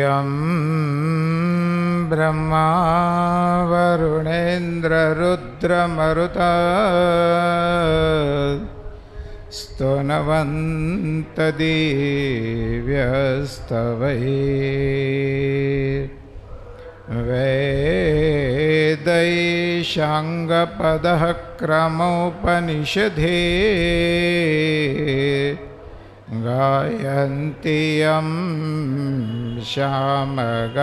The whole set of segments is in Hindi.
यं ब्रह्मा वरुणेन्द्ररुद्रमरुता स्तुनवन्तदिव्यस्तवैर्वेदैशाङ्गपदः क्रमोपनिषदे गायन्ति यं श्यामगाः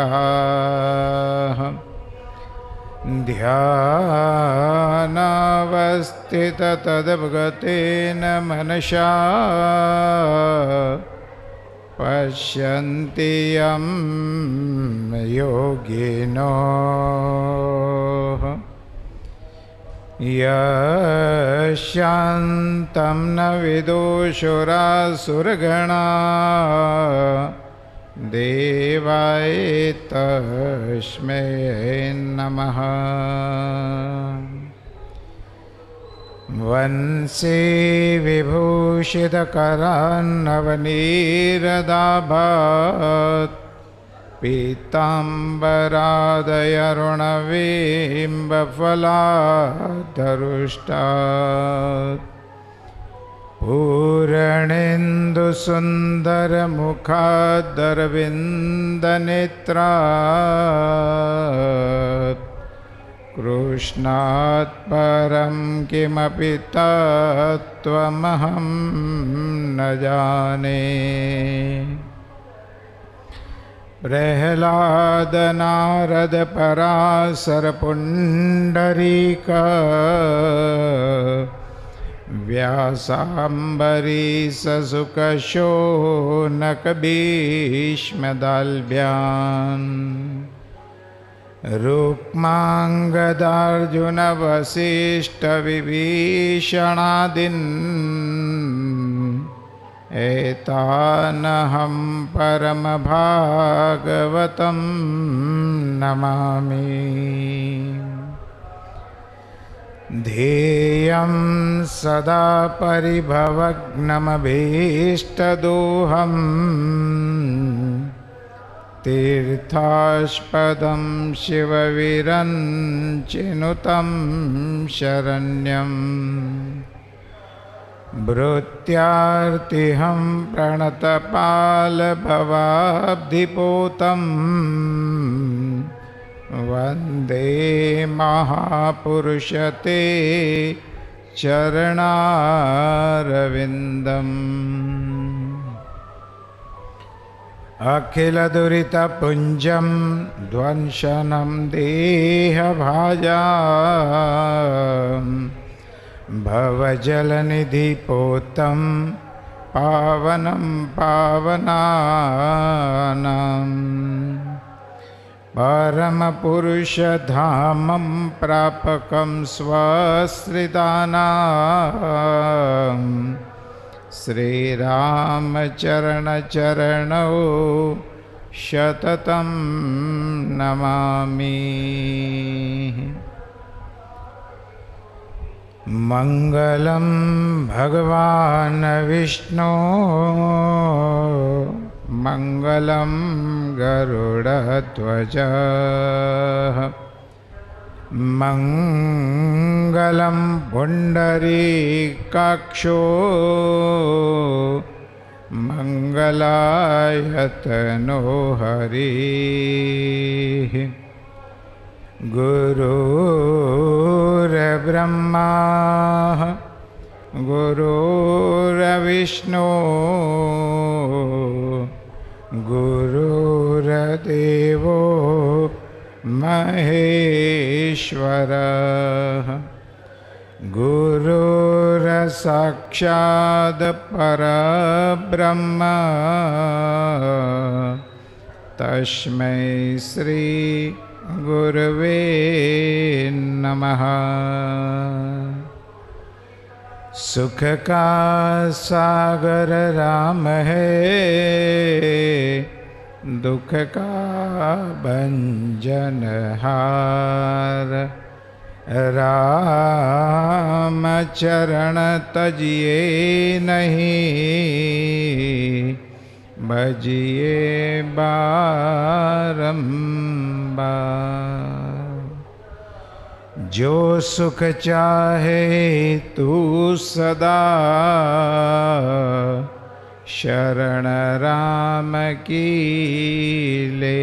ध्यानावस्थिततद्गतेन मनसा पश्यन्ति यं योगिनो यशान्तं न विदुषुरासुरगणा देवाय तस्मै नमः। वंशी विभूषितकरान्नवनीरदाभात् पीताम्बरादयरुणबिम्बफलादरुष्टात् पूरणेन्दुसुन्दरमुखादरविन्दनेत्रात् कृष्णात् परं किमपि तत्त्वमहं न जाने। प्रह्लादनारदपराशरपुण्डरीक व्यासाम्बरीशशुकशोनकभीष्मदाल्भ्यान् रुक्माङ्गदार्जुनवसिष्ठविभीषणादीन् एतानहं परमभागवतं नमामि। ध्येयं सदा परिभवग्नमभीष्टदोहं तीर्थास्पदं शिवविरञ्चिनुतं शरण्यम् भृत्यार्तिहं प्रणतपालभवाब्धिपोतं वन्दे महापुरुषते चरणारविन्दम्। अखिलदुरितपुञ्जं ध्वंसनं देहभाजाम् भवजलनिधिपोतं पावनं पावनानां परमपुरुषधामं प्रापकं स्वश्रितानां श्रीरामचरणचरणौ शततं नमामि। मंगलं भगवान् विष्णु मंगलं गरुडध्वज मंगलं पुण्डरीकाक्षो मंगलायतनो हरिः। गुरुर्ब्रह्मा गुरुर्विष्णु गुरुर्देवो महेश्वरः। गुरुर्साक्षात् परब्रह्म तस्मै श्री गुरवे नमः। सुख का सागर राम है, दुख का भंजनहार। राम चरण तजिए नहीं, भजिए बारंबार। जो सुख चाहे तू सदा, शरण राम की ले।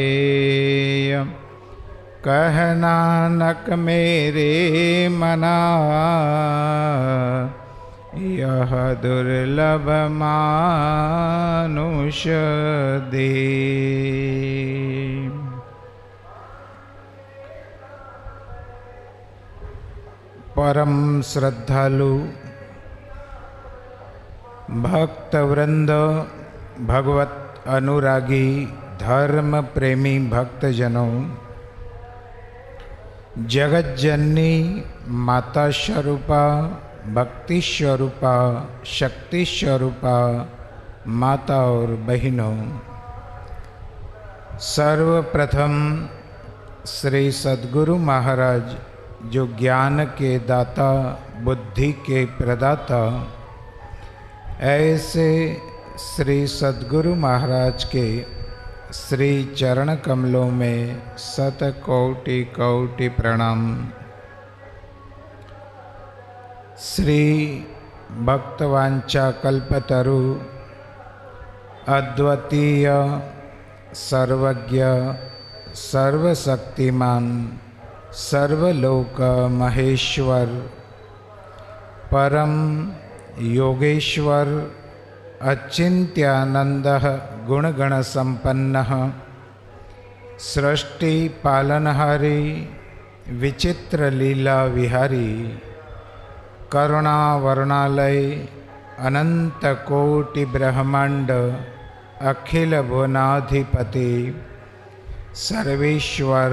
कह नानक मेरे मना, यह दुर्लभ मानुष दे। परम श्रद्धालु भक्त वृंद, भगवत अनुरागी धर्म प्रेमी भक्तजनों, जगत जननी माता स्वरूपा, भक्ति स्वरूपा, शक्ति स्वरूपा माता और बहनों, सर्वप्रथम श्री सद्गुरु महाराज जो ज्ञान के दाता, बुद्धि के प्रदाता, ऐसे श्री सद्गुरु महाराज के श्री चरण कमलों में शत कोटि कोटि प्रणाम। श्री भक्तवांछा कल्पतरु, अद्वितीय, सर्वज्ञ, सर्वशक्तिमान, सर्वलोक महेश्वर, परम योगेश्वर, अचिंत्यानंद गुणगण संपन्न, सृष्टि पालनहारी, विचित्र लीला विहारी, करुणा वर्णालय, अनंत कोटि ब्रह्मांड, अखिल भुवनाधिपति, सर्वेश्वर,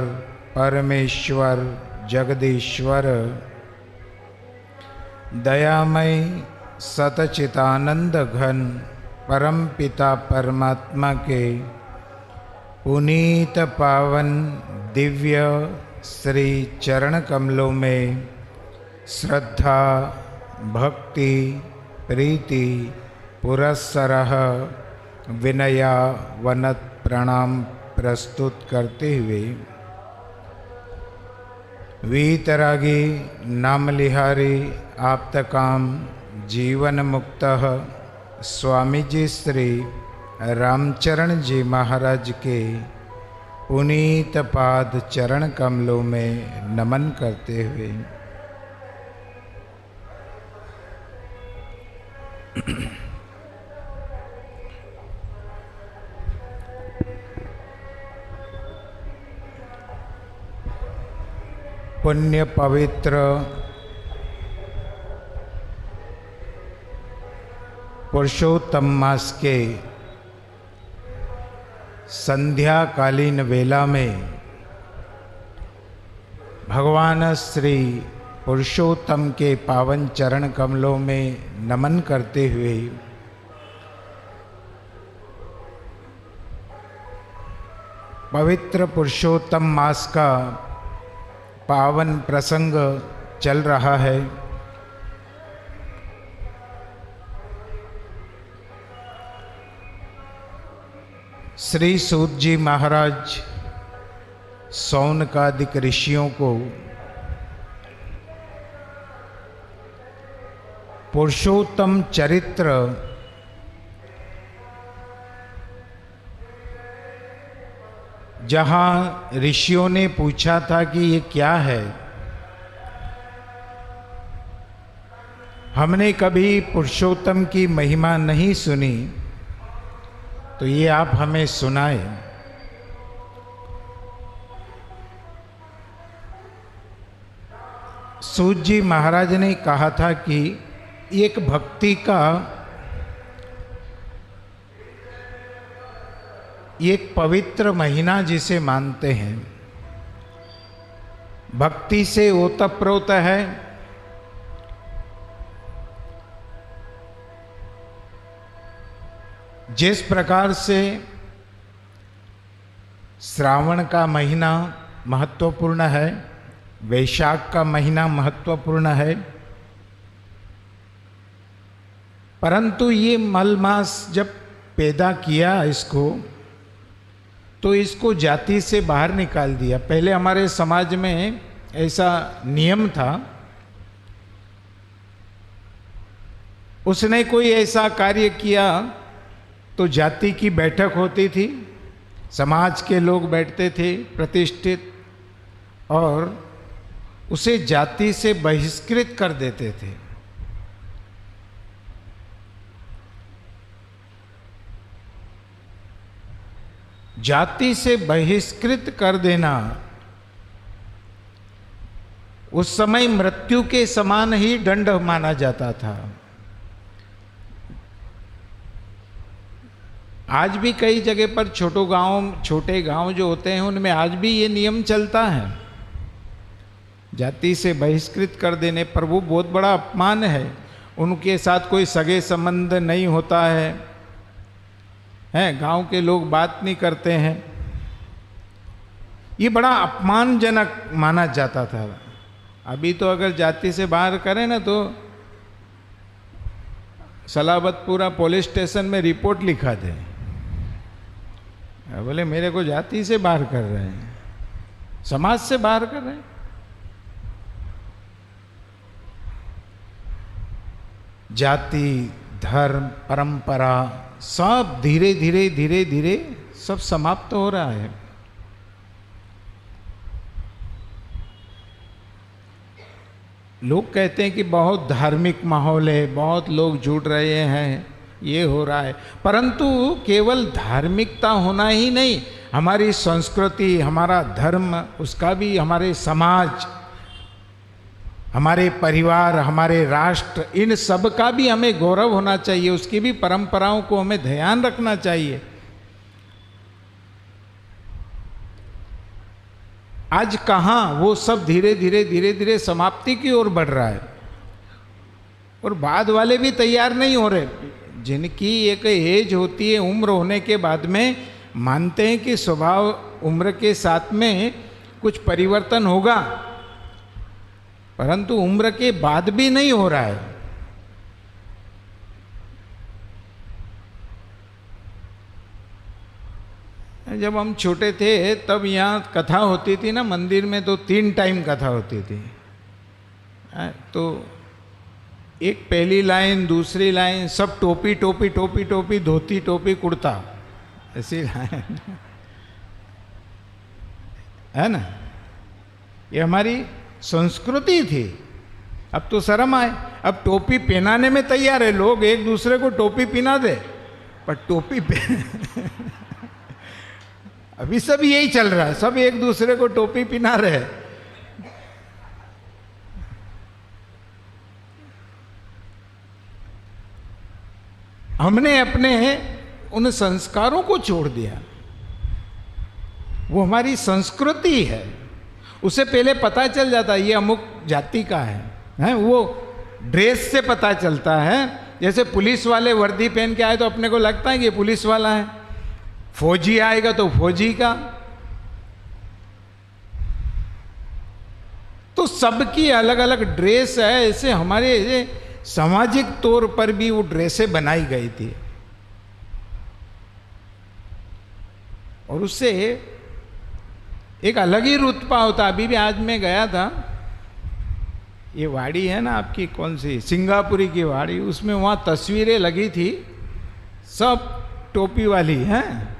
परमेश्वर, जगदीश्वर, दयामय, सतचितानंद घन परम पिता परमात्मा के पुनीत पावन दिव्य श्री चरण कमलों में श्रद्धा, भक्ति, प्रीति पुरस्सरः विनया वनत प्रणाम प्रस्तुत करते हुए, वीतरागी नामलिहारी आप्तकाम जीवन मुक्त स्वामी जी श्री रामचरण जी महाराज के पुनीत पाद चरण कमलों में नमन करते हुए, पुण्य पवित्र पुरुषोत्तम मास के संध्याकालीन वेला में भगवान श्री पुरुषोत्तम के पावन चरण कमलों में नमन करते हुए पवित्र पुरुषोत्तम मास का पावन प्रसंग चल रहा है। श्री सूत जी महाराज सौनकादिक ऋषियों को पुरुषोत्तम चरित्र जहाँ ऋषियों ने पूछा था कि ये क्या है, हमने कभी पुरुषोत्तम की महिमा नहीं सुनी, तो ये आप हमें सुनाए। सूत जी महाराज ने कहा था कि एक भक्ति का एक पवित्र महीना जिसे मानते हैं, भक्ति से ओतप्रोत है, जिस प्रकार से श्रावण का महीना महत्वपूर्ण है, वैशाख का महीना महत्वपूर्ण है, परंतु ये मल मास जब पैदा किया इसको, तो इसको जाति से बाहर निकाल दिया। पहले हमारे समाज में ऐसा नियम था, उसने कोई ऐसा कार्य किया तो जाति की बैठक होती थी, समाज के लोग बैठते थे प्रतिष्ठित, और उसे जाति से बहिष्कृत कर देते थे। जाति से बहिष्कृत कर देना उस समय मृत्यु के समान ही दंड माना जाता था। आज भी कई जगह पर छोटे गांव जो होते हैं उनमें आज भी ये नियम चलता है। जाति से बहिष्कृत कर देने पर वो बहुत बड़ा अपमान है। उनके साथ कोई सगे संबंध नहीं होता है, गांव के लोग बात नहीं करते हैं, ये बड़ा अपमानजनक माना जाता था। अभी तो अगर जाति से बाहर करें ना तो सलाबतपुरा पुलिस स्टेशन में रिपोर्ट लिखा दे, बोले मेरे को जाति से बाहर कर रहे हैं, समाज से बाहर कर रहे हैं। जाति, धर्म, परंपरा सब धीरे धीरे सब समाप्त हो रहा है। लोग कहते हैं कि बहुत धार्मिक माहौल है, बहुत लोग जुड़ रहे हैं, ये हो रहा है, परंतु केवल धार्मिकता होना ही नहीं, हमारी संस्कृति, हमारा धर्म, उसका भी, हमारे समाज, हमारे परिवार, हमारे राष्ट्र, इन सब का भी हमें गौरव होना चाहिए, उसकी भी परंपराओं को हमें ध्यान रखना चाहिए। आज कहाँ वो सब धीरे धीरे समाप्ति की ओर बढ़ रहा है, और बाद वाले भी तैयार नहीं हो रहे। जिनकी एक एज होती है, उम्र होने के बाद में मानते हैं कि स्वभाव उम्र के साथ में कुछ परिवर्तन होगा, परंतु उम्र के बाद भी नहीं हो रहा है। जब हम छोटे थे तब यहाँ कथा होती थी ना मंदिर में, तो 3 टाइम कथा होती थी। तो एक पहली लाइन, दूसरी लाइन, सब टोपी टोपी टोपी टोपी, धोती टोपी कुर्ता, ऐसी लाइन है ना। ये हमारी संस्कृति थी। अब तो शर्म आए, अब टोपी पहनाने में तैयार है लोग, एक दूसरे को टोपी पहना दे, पर टोपी अभी सब यही चल रहा है, सब एक दूसरे को टोपी पहना रहे। हमने अपने उन संस्कारों को छोड़ दिया। वो हमारी संस्कृति है, उसे पहले पता चल जाता है ये अमुक जाति का है, वो ड्रेस से पता चलता है। जैसे पुलिस वाले वर्दी पहन के आए तो अपने को लगता है कि ये पुलिस वाला है, फौजी आएगा तो फौजी का। तो सबकी अलग अलग ड्रेस है। ऐसे हमारे सामाजिक तौर पर भी वो ड्रेसें बनाई गई थी, और उससे एक अलग ही रुतबा होता। अभी भी आज मैं गया था, ये वाड़ी है ना आपकी, कौन सी, सिंगापुरी की वाड़ी, उसमें वहाँ तस्वीरें लगी थी, सब टोपी वाली हैं,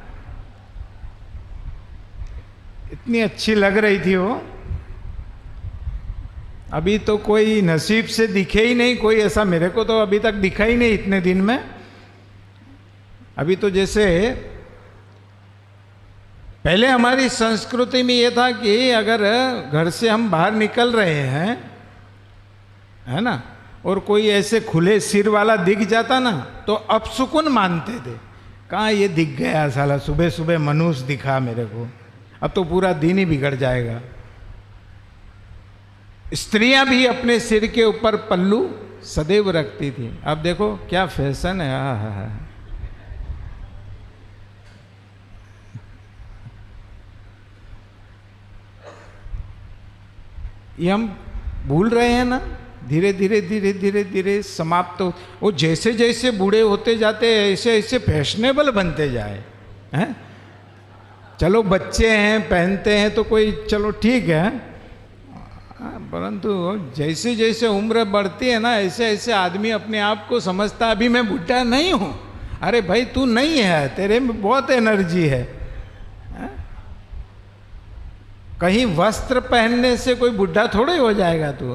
इतनी अच्छी लग रही थी वो। अभी तो कोई नसीब से दिखे ही नहीं कोई ऐसा, मेरे को तो अभी तक दिखा ही नहीं इतने दिन में। अभी तो जैसे पहले हमारी संस्कृति में ये था कि अगर घर से हम बाहर निकल रहे हैं, है ना, और कोई ऐसे खुले सिर वाला दिख जाता ना तो अपशुकुन मानते थे। कहाँ ये दिख गया साला, सुबह सुबह मनुष्य दिखा मेरे को, अब तो पूरा दिन ही बिगड़ जाएगा। स्त्रियां भी अपने सिर के ऊपर पल्लू सदैव रखती थी। अब देखो क्या फैशन है। हाँ। ये हम भूल रहे हैं ना, धीरे धीरे धीरे धीरे धीरे समाप्त हो। वो जैसे जैसे बूढ़े होते जाते हैं ऐसे ऐसे फैशनेबल बनते जाए हैं। चलो बच्चे हैं पहनते हैं तो कोई चलो ठीक है, परंतु जैसे जैसे उम्र बढ़ती है ना ऐसे ऐसे आदमी अपने आप को समझता अभी मैं बुढ़ा नहीं हूँ। अरे भाई तू नहीं है, तेरे में बहुत एनर्जी है। कहीं वस्त्र पहनने से कोई बुढ़ा थोड़े हो जाएगा तू,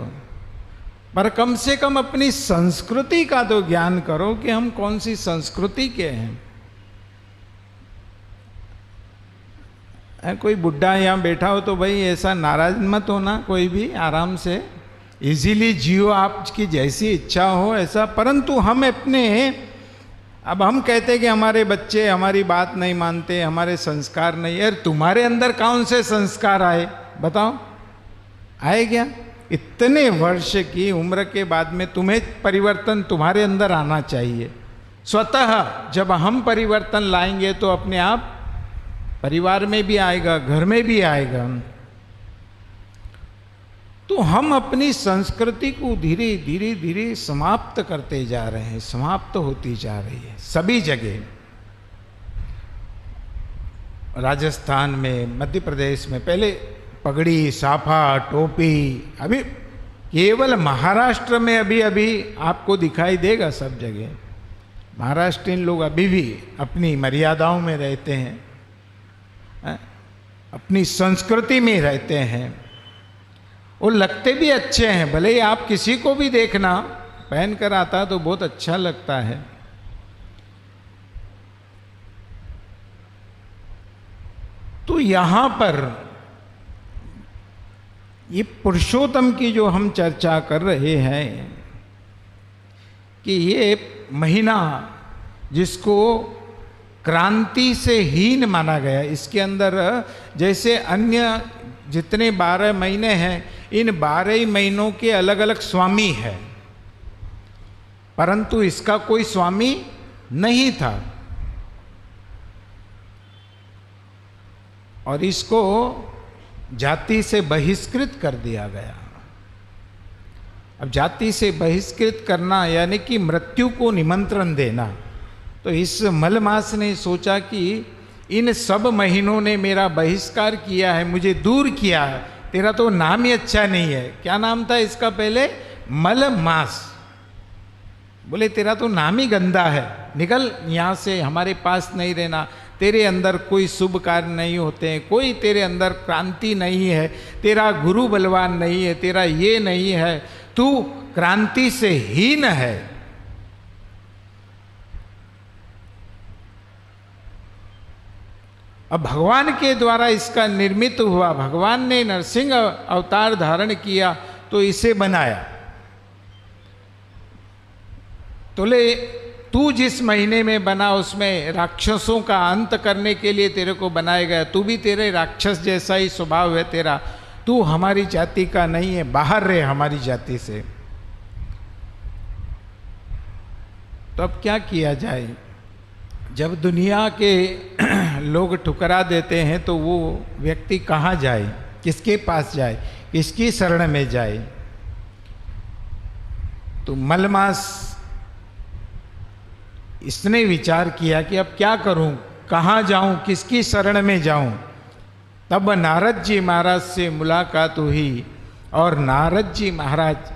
पर कम से कम अपनी संस्कृति का तो ज्ञान करो कि हम कौन सी संस्कृति के हैं। कोई बुढ़ा यहाँ बैठा हो तो भाई ऐसा नाराज मत होना, कोई भी आराम से इजीली जियो, आपकी जैसी इच्छा हो ऐसा। परंतु हम अपने, अब हम कहते कि हमारे बच्चे हमारी बात नहीं मानते, हमारे संस्कार नहीं। यार तुम्हारे अंदर कौन से संस्कार आए बताओ, आए क्या? इतने वर्ष की उम्र के बाद में तुम्हें परिवर्तन तुम्हारे अंदर आना चाहिए स्वतः। जब हम परिवर्तन लाएंगे तो अपने आप परिवार में भी आएगा, घर में भी आएगा। तो हम अपनी संस्कृति को धीरे धीरे धीरे समाप्त करते जा रहे हैं, समाप्त होती जा रही है सभी जगह। राजस्थान में, मध्य प्रदेश में पहले पगड़ी, साफा, टोपी, अभी केवल महाराष्ट्र में अभी अभी आपको दिखाई देगा सब जगह। महाराष्ट्रीयन लोग अभी भी अपनी मर्यादाओं में रहते हैं, अपनी संस्कृति में रहते हैं। वो लगते भी अच्छे हैं, भले ही आप किसी को भी देखना पहन कर आता तो बहुत अच्छा लगता है। तो यहां पर ये पुरुषोत्तम की जो हम चर्चा कर रहे हैं कि ये महीना जिसको क्रांति से हीन माना गया, इसके अंदर जैसे अन्य जितने 12 महीने हैं, इन 12 महीनों के अलग अलग स्वामी है, परंतु इसका कोई स्वामी नहीं था और इसको जाति से बहिष्कृत कर दिया गया। अब जाति से बहिष्कृत करना यानी कि मृत्यु को निमंत्रण देना। तो इस मलमास ने सोचा कि इन सब महीनों ने मेरा बहिष्कार किया है, मुझे दूर किया है। तेरा तो नाम ही अच्छा नहीं है। क्या नाम था इसका पहले? मलमास। बोले तेरा तो नाम ही गंदा है, निकल यहाँ से, हमारे पास नहीं रहना। तेरे अंदर कोई शुभ कार्य नहीं होते हैं, कोई तेरे अंदर क्रांति नहीं है, तेरा गुरु बलवान नहीं है, तेरा ये नहीं है, तू क्रांति से हीन है। अब भगवान के द्वारा इसका निर्मित हुआ, भगवान ने नरसिंह अवतार धारण किया तो इसे बनाया। तो ले तू जिस महीने में बना उसमें राक्षसों का अंत करने के लिए तेरे को बनाया गया। तू भी, तेरे राक्षस जैसा ही स्वभाव है तेरा, तू हमारी जाति का नहीं है, बाहर रहे हमारी जाति से। तो अब क्या किया जाए? जब दुनिया के लोग ठुकरा देते हैं तो वो व्यक्ति कहाँ जाए, किसके पास जाए, किसकी शरण में जाए? तो मलमास इसने विचार किया कि अब क्या करूं, कहाँ जाऊं, किसकी शरण में जाऊं? तब नारद जी महाराज से मुलाकात हुई और नारद जी महाराज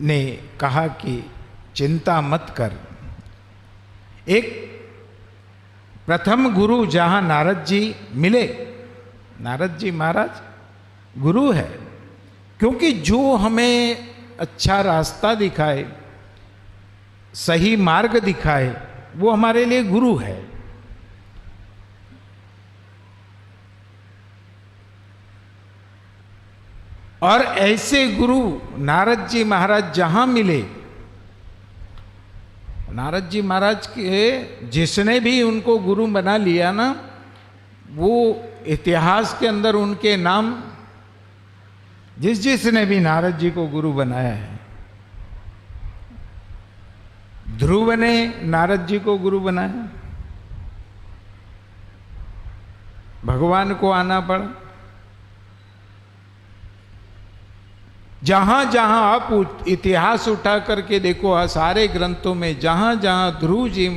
ने कहा कि चिंता मत कर। एक प्रथम गुरु जहां नारद जी मिले, नारद जी महाराज गुरु है, क्योंकि जो हमें अच्छा रास्ता दिखाए, सही मार्ग दिखाए, वो हमारे लिए गुरु है। और ऐसे गुरु नारद जी महाराज जहां मिले, नारद जी महाराज के जिसने भी उनको गुरु बना लिया ना, वो इतिहास के अंदर उनके नाम, जिसने भी नारद जी को गुरु बनाया है, ध्रुव ने नारद जी को गुरु बनाया, भगवान को आना पड़ा। जहाँ जहाँ आप इतिहास उठा करके देखो, सारे ग्रंथों में जहाँ जहाँ ध्रुव जी,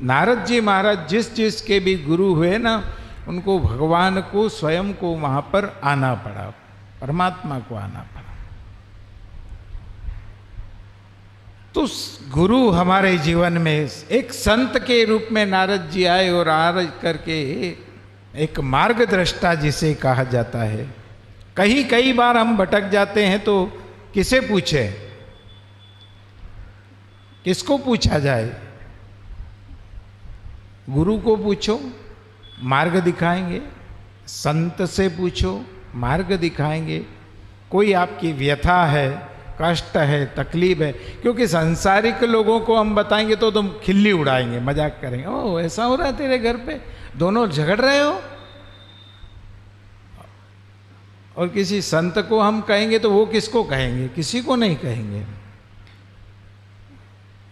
नारद जी महाराज जिस जिस के भी गुरु हुए ना, उनको भगवान को स्वयं को वहाँ पर आना पड़ा, परमात्मा को आना पड़ा। तो गुरु हमारे जीवन में एक संत के रूप में नारद जी आए और आ करके एक मार्गदृष्टा जिसे कहा जाता है। कई बार हम भटक जाते हैं तो किसे पूछे, किसको पूछा जाए? गुरु को पूछो, मार्ग दिखाएंगे। संत से पूछो, मार्ग दिखाएंगे। कोई आपकी व्यथा है, कष्ट है, तकलीफ है, क्योंकि सांसारिक लोगों को हम बताएंगे तो तुम खिल्ली उड़ाएंगे, मजाक करेंगे, ओह ऐसा हो रहा है तेरे घर पे, दोनों झगड़ रहे हो। और किसी संत को हम कहेंगे तो वो किसको कहेंगे? किसी को नहीं कहेंगे।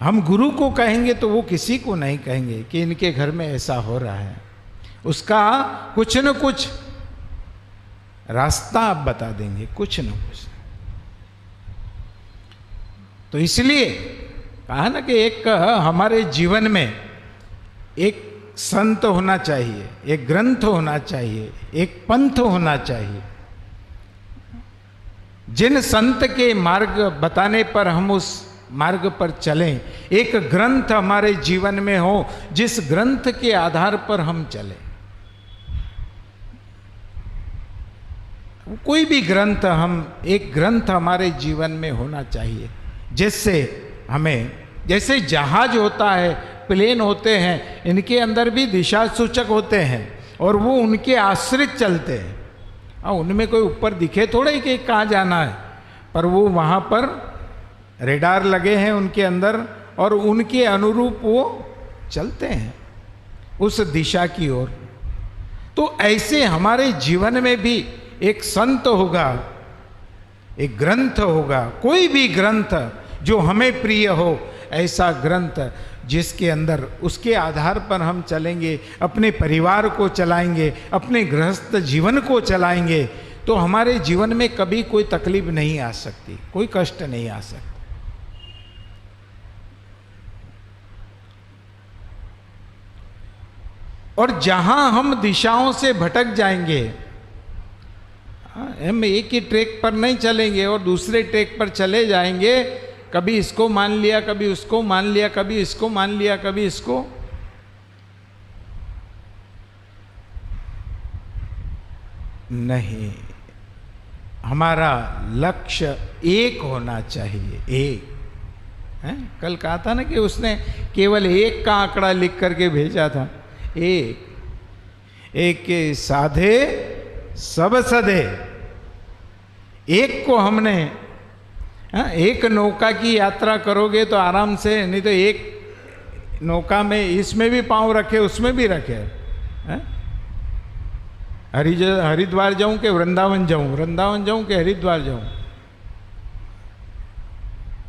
हम गुरु को कहेंगे तो वो किसी को नहीं कहेंगे कि इनके घर में ऐसा हो रहा है। उसका कुछ न कुछ रास्ता आप बता देंगे, कुछ न कुछ। तो इसलिए कहा ना कि एक हमारे जीवन में एक संत होना चाहिए, एक ग्रंथ होना चाहिए, एक पंथ होना चाहिए। जिन संत के मार्ग बताने पर हम उस मार्ग पर चलें, एक ग्रंथ हमारे जीवन में हो जिस ग्रंथ के आधार पर हम चलें। कोई भी ग्रंथ, एक ग्रंथ हमारे जीवन में होना चाहिए जिससे हमें, जैसे जहाज होता है, प्लेन होते हैं, इनके अंदर भी दिशा सूचक होते हैं और वो उनके आश्रित चलते हैं। उनमें कोई ऊपर दिखे थोड़ा ही कि कहाँ जाना है, पर वो वहाँ पर रेडार लगे हैं उनके अंदर और उनके अनुरूप वो चलते हैं उस दिशा की ओर। तो ऐसे हमारे जीवन में भी एक संत होगा, एक ग्रंथ होगा, कोई भी ग्रंथ जो हमें प्रिय हो, ऐसा ग्रंथ जिसके अंदर उसके आधार पर हम चलेंगे, अपने परिवार को चलाएंगे, अपने गृहस्थ जीवन को चलाएंगे, तो हमारे जीवन में कभी कोई तकलीफ नहीं आ सकती, कोई कष्ट नहीं आ सकता। और जहां हम दिशाओं से भटक जाएंगे, हम एक ही ट्रैक पर नहीं चलेंगे और दूसरे ट्रैक पर चले जाएंगे, कभी इसको मान लिया, कभी उसको मान लिया, कभी इसको मान लिया, कभी इसको। नहीं, हमारा लक्ष्य एक होना चाहिए, एक है। कल कहा था ना कि उसने केवल एक का आंकड़ा लिख करके भेजा था, एक के साधे सब सधे। एक को हमने, एक नौका की यात्रा करोगे तो आराम से, नहीं तो एक नौका में इसमें भी पांव रखे, उसमें भी रखे। हरिद्वार जाऊं कि वृंदावन जाऊं, वृंदावन जाऊं कि हरिद्वार जाऊं,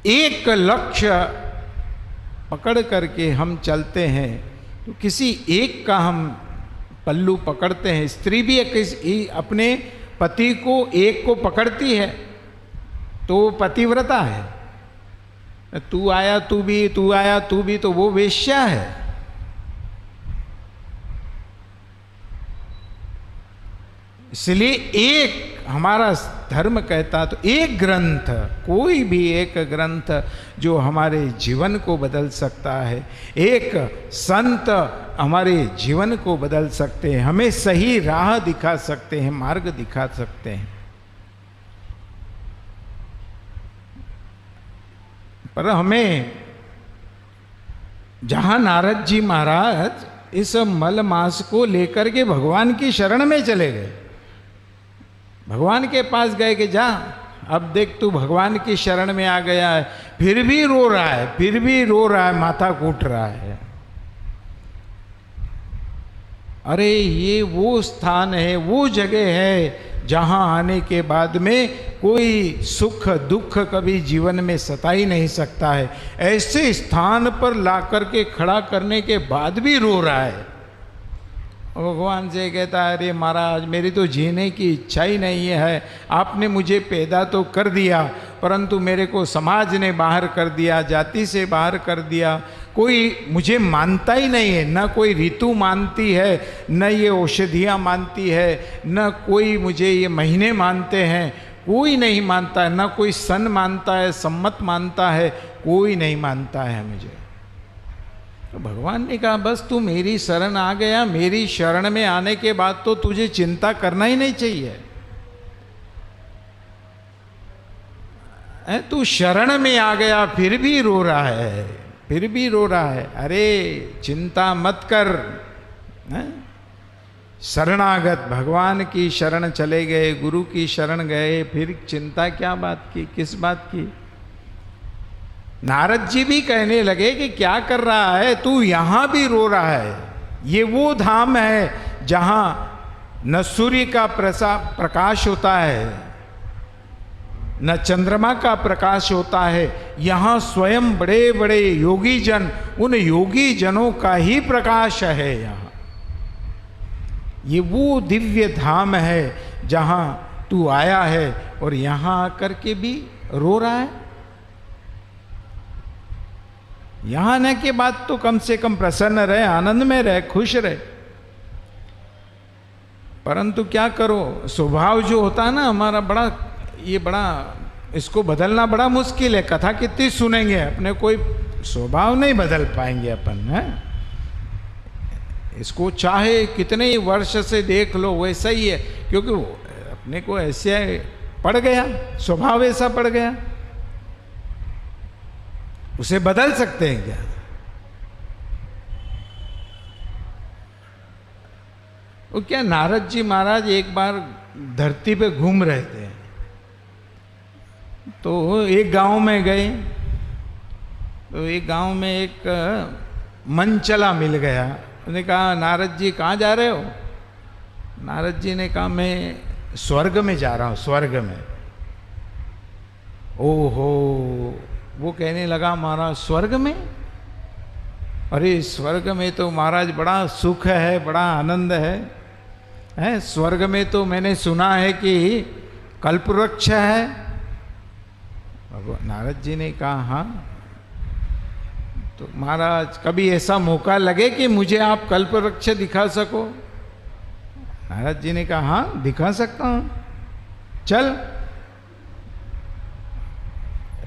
एक लक्ष्य पकड़ करके हम चलते हैं। तो किसी एक का हम पल्लू पकड़ते हैं। स्त्री भी अपने पति को, एक को पकड़ती है तो वो पतिव्रता है। तू आया तू भी, तू आया तू भी, तो वो वेश्या है। इसलिए एक हमारा धर्म कहता, तो एक ग्रंथ, कोई भी एक ग्रंथ जो हमारे जीवन को बदल सकता है, एक संत हमारे जीवन को बदल सकते हैं, हमें सही राह दिखा सकते हैं, मार्ग दिखा सकते हैं। पर हमें, जहां नारद जी महाराज इस मल मास को लेकर के भगवान की शरण में चले गए, भगवान के पास गए कि जा, अब देख तू भगवान की शरण में आ गया है, फिर भी रो रहा है, फिर भी रो रहा है, माथा कूट रहा है। अरे ये वो स्थान है, वो जगह है जहां आने के बाद में कोई सुख दुख कभी जीवन में सता ही नहीं सकता है। ऐसे स्थान पर ला करके खड़ा करने के बाद भी रो रहा है। भगवान से कहता है, अरे महाराज मेरी तो जीने की इच्छा ही नहीं है, आपने मुझे पैदा तो कर दिया परंतु मेरे को समाज ने बाहर कर दिया, जाति से बाहर कर दिया, कोई मुझे मानता ही नहीं है, न कोई ऋतु मानती है, न ये औषधियाँ मानती है, न कोई मुझे ये महीने मानते हैं, कोई नहीं मानता है, न कोई सन मानता है, सम्मत मानता है, कोई नहीं मानता है मुझे। तो भगवान ने कहा बस तू मेरी शरण आ गया, मेरी शरण में आने के बाद तो तुझे चिंता करना ही नहीं चाहिए। तू शरण में आ गया फिर भी रो रहा है, फिर भी रो रहा है। अरे चिंता मत कर, शरणागत भगवान की शरण चले गए, गुरु की शरण गए, फिर चिंता क्या बात की, किस बात की। नारद जी भी कहने लगे कि क्या कर रहा है तू, यहां भी रो रहा है। ये वो धाम है जहां न सूर्य का प्रकाश होता है, न चंद्रमा का प्रकाश होता है, यहाँ स्वयं बड़े बड़े योगी जन, उन योगी जनों का ही प्रकाश है यहाँ। ये वो दिव्य धाम है जहाँ तू आया है और यहाँ आकर के भी रो रहा है। यहाँ आने के बाद तो कम से कम प्रसन्न रहे, आनंद में रहे, खुश रहे। परंतु क्या करो, स्वभाव जो होता है ना हमारा, बड़ा इसको बदलना बड़ा मुश्किल है। कथा कितनी सुनेंगे, अपने कोई स्वभाव नहीं बदल पाएंगे अपन, है? इसको चाहे कितने ही वर्ष से देख लो वैसा ही है, क्योंकि अपने को ऐसे पड़ गया, स्वभाव ऐसा पड़ गया। उसे बदल सकते हैं क्या? वो क्या, नारद जी महाराज एक बार धरती पे घूम रहे थे, तो एक गांव में गए, तो एक गांव में एक मनचला मिल गया। उसने कहा नारद जी कहाँ जा रहे हो? नारद जी ने कहा मैं स्वर्ग में जा रहा हूँ, स्वर्ग में। ओहो, वो कहने लगा महाराज स्वर्ग में? अरे स्वर्ग में तो महाराज बड़ा सुख है, बड़ा आनंद है। स्वर्ग में तो मैंने सुना है कि कल्पवृक्ष है। नारद जी ने कहा हाँ। तो महाराज कभी ऐसा मौका लगे कि मुझे आप कल्पवृक्ष दिखा सको? नारद जी ने कहा हाँ दिखा सकता हूं, चल।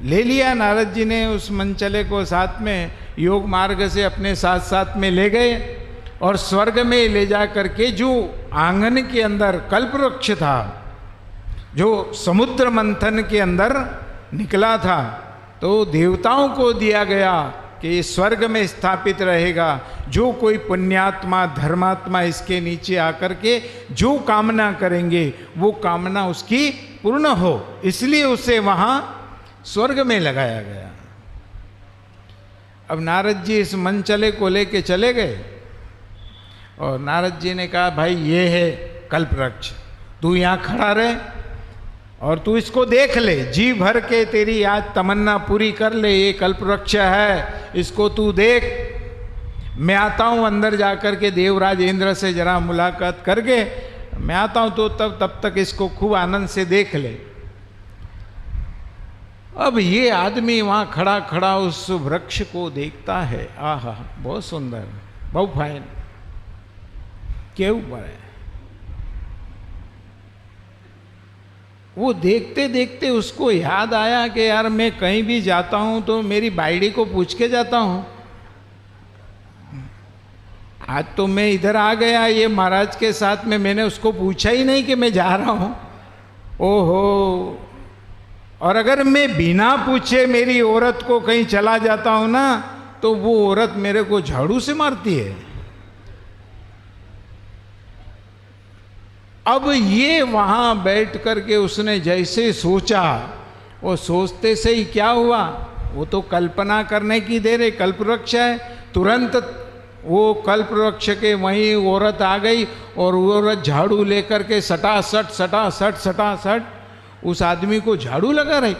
ले लिया नारद जी ने उस मनचले को साथ में, योग मार्ग से अपने साथ साथ में ले गए और स्वर्ग में ले जा करके जो आंगन के अंदर कल्पवृक्ष था, जो समुद्र मंथन के अंदर निकला था, तो देवताओं को दिया गया कि स्वर्ग में स्थापित रहेगा। जो कोई पुण्यात्मा धर्मात्मा इसके नीचे आकर के जो कामना करेंगे वो कामना उसकी पूर्ण हो, इसलिए उसे वहां स्वर्ग में लगाया गया। अब नारद जी इस मनचले को लेके चले गए और नारद जी ने कहा भाई ये है कल्पवृक्ष, तू यहाँ खड़ा रहे और तू इसको देख ले, जी भर के तेरी आज तमन्ना पूरी कर ले। ये कल्पवृक्ष है, इसको तू देख। मैं आता हूँ अंदर जाकर के देवराज इंद्र से जरा मुलाकात करके मैं आता हूँ, तो तब तक इसको खूब आनंद से देख ले। अब ये आदमी वहाँ खड़ा खड़ा उस वृक्ष को देखता है, आहा बहुत सुंदर, बहुत फाइन, के ऊपर है। वो देखते देखते उसको याद आया कि यार मैं कहीं भी जाता हूं तो मेरी बाइडी को पूछ के जाता हूं। आज तो मैं इधर आ गया ये महाराज के साथ में, मैंने उसको पूछा ही नहीं कि मैं जा रहा हूं। ओहो, और अगर मैं बिना पूछे मेरी औरत को कहीं चला जाता हूं ना, तो वो औरत मेरे को झाड़ू से मारती है। अब ये वहां बैठ करके उसने जैसे सोचा, वो सोचते से ही क्या हुआ, वो तो कल्पना करने की देर है, कल्पवृक्ष है। तुरंत वो कल्पवृक्ष के वहीं औरत आ गई और औरत झाड़ू लेकर के सटासट उस आदमी को झाड़ू लगा रही।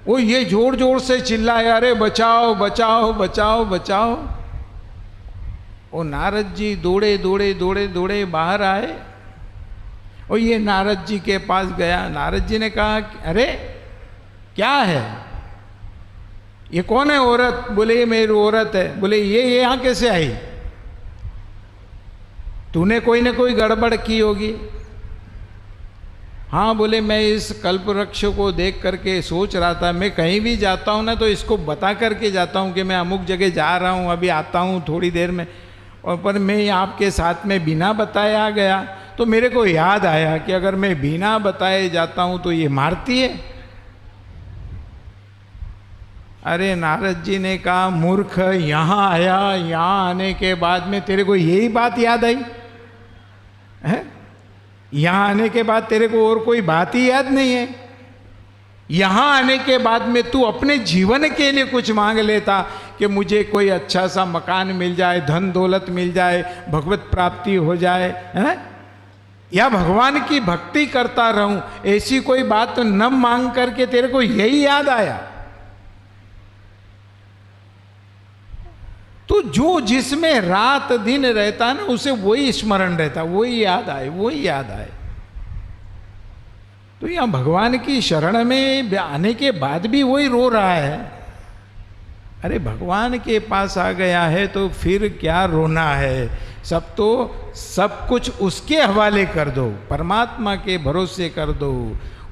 वो ये जोर जोर से चिल्लाया, अरे बचाओ बचाओ बचाओ बचाओ। वो नारद जी दौड़े दौड़े दौड़े दौड़े बाहर आए और ये नारद जी के पास गया। नारद जी ने कहा, अरे क्या है, ये कौन है औरत? बोले ये मेरी औरत है। बोले ये यहाँ कैसे आई? तूने कोई ना कोई गड़बड़ की होगी। हाँ, बोले मैं इस कल्प वृक्ष को देख करके सोच रहा था, मैं कहीं भी जाता हूँ ना तो इसको बता करके जाता हूँ कि मैं अमुक जगह जा रहा हूँ, अभी आता हूँ थोड़ी देर में, और पर मैं आपके साथ में बिना बताए आ गया तो मेरे को याद आया कि अगर मैं बिना बताए जाता हूँ तो ये मारती है। अरे नारद जी ने कहा, मूर्ख, यहाँ आया, यहाँ आने के बाद में तेरे को यही बात याद आई है? यहाँ आने के बाद तेरे को और कोई बात ही याद नहीं है? यहाँ आने के बाद में तू अपने जीवन के लिए कुछ मांग लेता कि मुझे कोई अच्छा सा मकान मिल जाए, धन दौलत मिल जाए, भगवत प्राप्ति हो जाए, है? या भगवान की भक्ति करता रहूं, ऐसी कोई बात न मांग करके तेरे को यही याद आया? तो जो जिसमें रात दिन रहता है ना, उसे वही स्मरण रहता, वही याद आए, वही याद आए। तो यहां भगवान की शरण में आने के बाद भी वही रो रहा है। अरे भगवान के पास आ गया है तो फिर क्या रोना है? सब कुछ उसके हवाले कर दो, परमात्मा के भरोसे कर दो,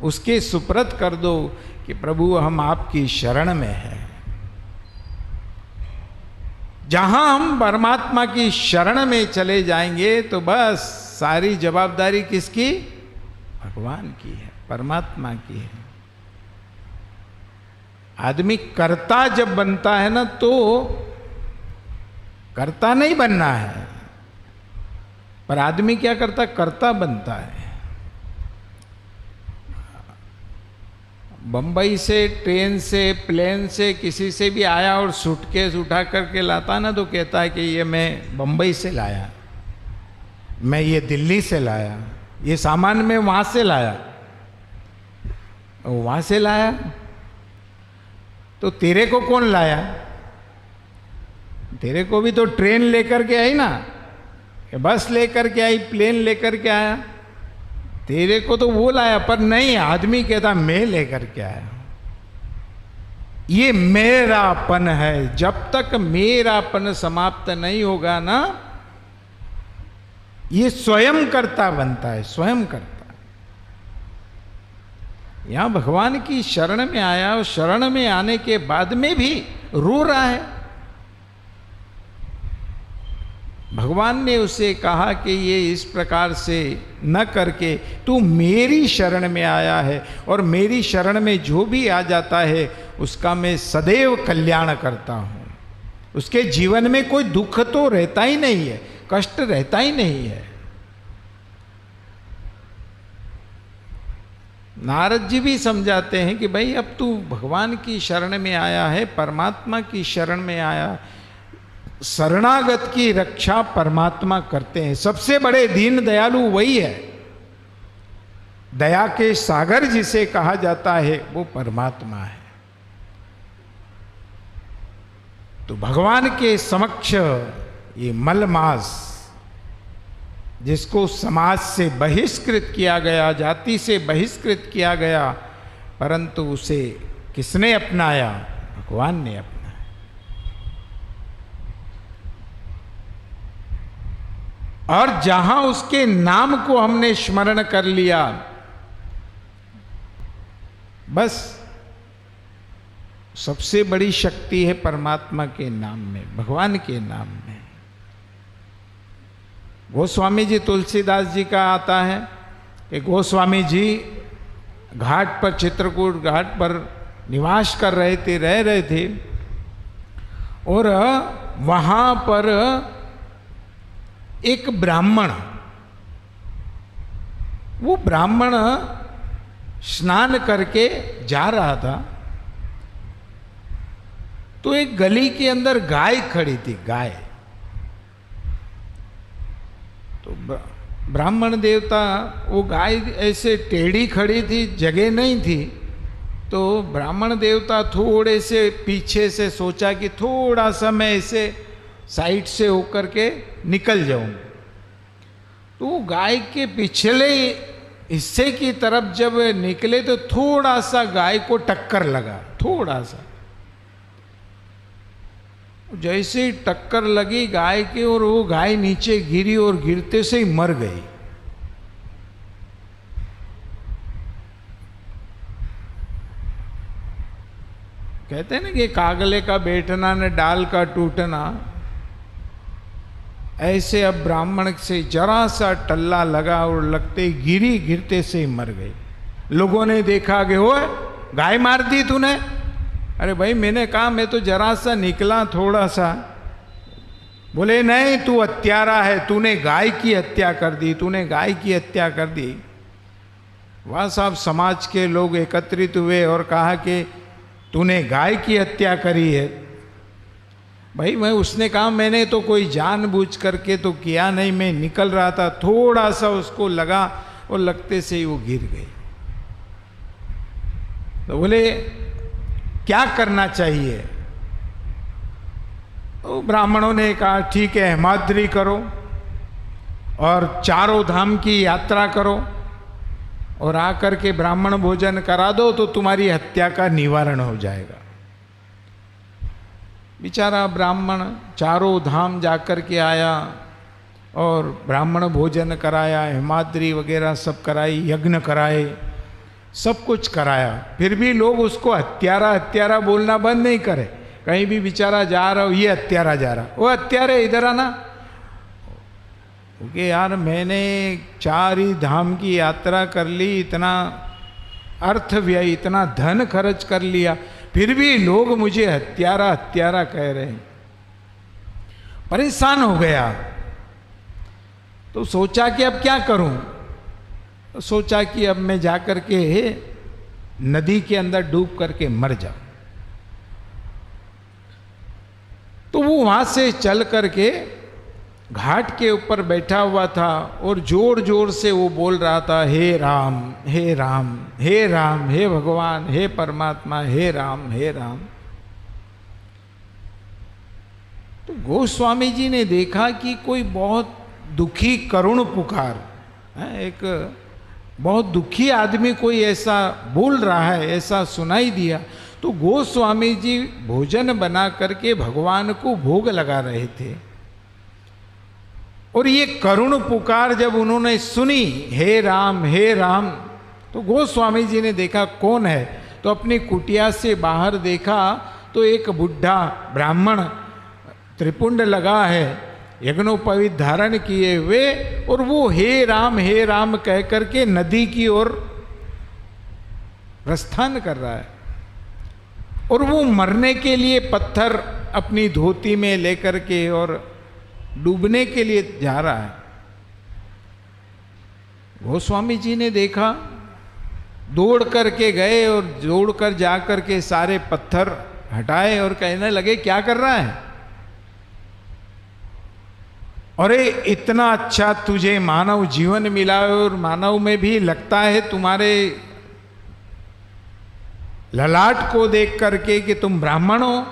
उसके सुप्रत कर दो कि प्रभु हम आपकी शरण में हैं। जहां हम परमात्मा की शरण में चले जाएंगे तो बस सारी जवाबदारी किसकी? भगवान की है, परमात्मा की है। आदमी कर्ता जब बनता है ना, तो कर्ता नहीं बनना है, पर आदमी क्या करता? कर्ता बनता है। बंबई से ट्रेन से प्लेन से किसी से भी आया और सूटकेस उठा करके लाता ना, तो कहता है कि ये मैं बंबई से लाया, मैं ये दिल्ली से लाया, ये सामान मैं वहां से लाया, वहां से लाया। तो तेरे को कौन लाया? तेरे को भी तो ट्रेन लेकर के आई ना, बस लेकर के आई, प्लेन लेकर के आया, तेरे को तो वो लाया। पर नहीं, आदमी कहता मैं लेकर के आया। ये मेरापन है। जब तक मेरापन समाप्त नहीं होगा ना, ये स्वयं कर्ता बनता है, स्वयं कर्ता। यहां भगवान की शरण में आया और शरण में आने के बाद में भी रो रहा है। भगवान ने उसे कहा कि ये इस प्रकार से न करके तू मेरी शरण में आया है, और मेरी शरण में जो भी आ जाता है उसका मैं सदैव कल्याण करता हूं। उसके जीवन में कोई दुख तो रहता ही नहीं है, कष्ट रहता ही नहीं है। नारद जी भी समझाते हैं कि भाई अब तू भगवान की शरण में आया है, परमात्मा की शरण में आया, शरणागत की रक्षा परमात्मा करते हैं। सबसे बड़े दीन दयालु वही है। दया के सागर जिसे कहा जाता है वो परमात्मा है। तो भगवान के समक्ष ये मलमास, जिसको समाज से बहिष्कृत किया गया, जाति से बहिष्कृत किया गया, परंतु उसे किसने अपनाया? भगवान ने अपनाया। और जहां उसके नाम को हमने स्मरण कर लिया, बस सबसे बड़ी शक्ति है परमात्मा के नाम में, भगवान के नाम में। गोस्वामी जी, तुलसीदास जी का आता है कि गोस्वामी जी घाट पर, चित्रकूट घाट पर निवास कर रहे थे, रह रहे थे, और वहां पर एक ब्राह्मण, वो ब्राह्मण स्नान करके जा रहा था, तो एक गली के अंदर गाय खड़ी थी, गाय। तो ब्राह्मण देवता, वो गाय ऐसे टेढ़ी खड़ी थी, जगह नहीं थी, तो ब्राह्मण देवता थोड़े से पीछे से सोचा कि थोड़ा सा मैं ऐसे साइड से होकर के निकल जाऊं। तो वो गाय के पिछले हिस्से की तरफ जब निकले तो थोड़ा सा गाय को टक्कर लगा, थोड़ा सा। जैसे ही टक्कर लगी गाय की और वो गाय नीचे गिरी और गिरते से ही मर गई। कहते हैं ना कि कागले का बैठना न डाल का टूटना, ऐसे अब ब्राह्मण से जरा सा टल्ला लगा और लगते गिरी, गिरते से ही मर गई। लोगों ने देखा कि हो गाय मार दी तूने। अरे भाई मैंने कहा मैं तो जरा सा निकला थोड़ा सा। बोले नहीं तू हत्यारा है, तूने गाय की हत्या कर दी, तूने गाय की हत्या कर दी। वह साहब समाज के लोग एकत्रित हुए और कहा कि तूने गाय की हत्या करी है। भाई मैं उसने कहा मैंने तो कोई जानबूझ करके तो किया नहीं, मैं निकल रहा था, थोड़ा सा उसको लगा और लगते से ही वो गिर गई। तो बोले क्या करना चाहिए? तो ब्राह्मणों ने कहा ठीक है हेमाद्री करो और चारों धाम की यात्रा करो और आकर के ब्राह्मण भोजन करा दो तो तुम्हारी हत्या का निवारण हो जाएगा। बेचारा ब्राह्मण चारों धाम जाकर के आया और ब्राह्मण भोजन कराया, हेमाद्री वगैरह सब कराई, यज्ञ कराए, सब कुछ कराया। फिर भी लोग उसको हत्यारा हत्यारा बोलना बंद नहीं करे। कहीं भी बेचारा जा रहा हो ये हत्यारा जा रहा, वो हत्यारे इधर आना। क्योंकि यार मैंने 4 ही धाम की यात्रा कर ली, इतना अर्थ व्यय, इतना धन खर्च कर लिया, फिर भी लोग मुझे हत्यारा हत्यारा कह रहे हैं। परेशान हो गया। तो सोचा कि अब क्या करूं? तो सोचा कि अब मैं जाकर के नदी के अंदर डूब करके मर जाऊं। तो वो वहां से चल करके घाट के ऊपर बैठा हुआ था और जोर जोर से वो बोल रहा था, हे राम हे राम हे राम, हे भगवान हे परमात्मा, हे राम हे राम। तो गोस्वामी जी ने देखा कि कोई बहुत दुखी करुण पुकार, एक बहुत दुखी आदमी कोई ऐसा बोल रहा है, ऐसा सुनाई दिया। तो गोस्वामी जी भोजन बना करके भगवान को भोग लगा रहे थे और ये करुण पुकार जब उन्होंने सुनी, हे राम, तो गोस्वामी जी ने देखा कौन है। तो अपनी कुटिया से बाहर देखा तो एक बुढ़ा ब्राह्मण त्रिपुंड लगा है, यज्ञोपवीत धारण किए हुए, और वो हे राम कह करके नदी की ओर प्रस्थान कर रहा है। और वो मरने के लिए पत्थर अपनी धोती में लेकर के और डूबने के लिए जा रहा है। गोस्वामी जी ने देखा, दौड़ करके गए और दौड़ कर जा करके सारे पत्थर हटाए और कहने लगे क्या कर रहा है? अरे इतना अच्छा तुझे मानव जीवन मिला है और मानव में भी लगता है तुम्हारे ललाट को देख करके कि तुम ब्राह्मण हो,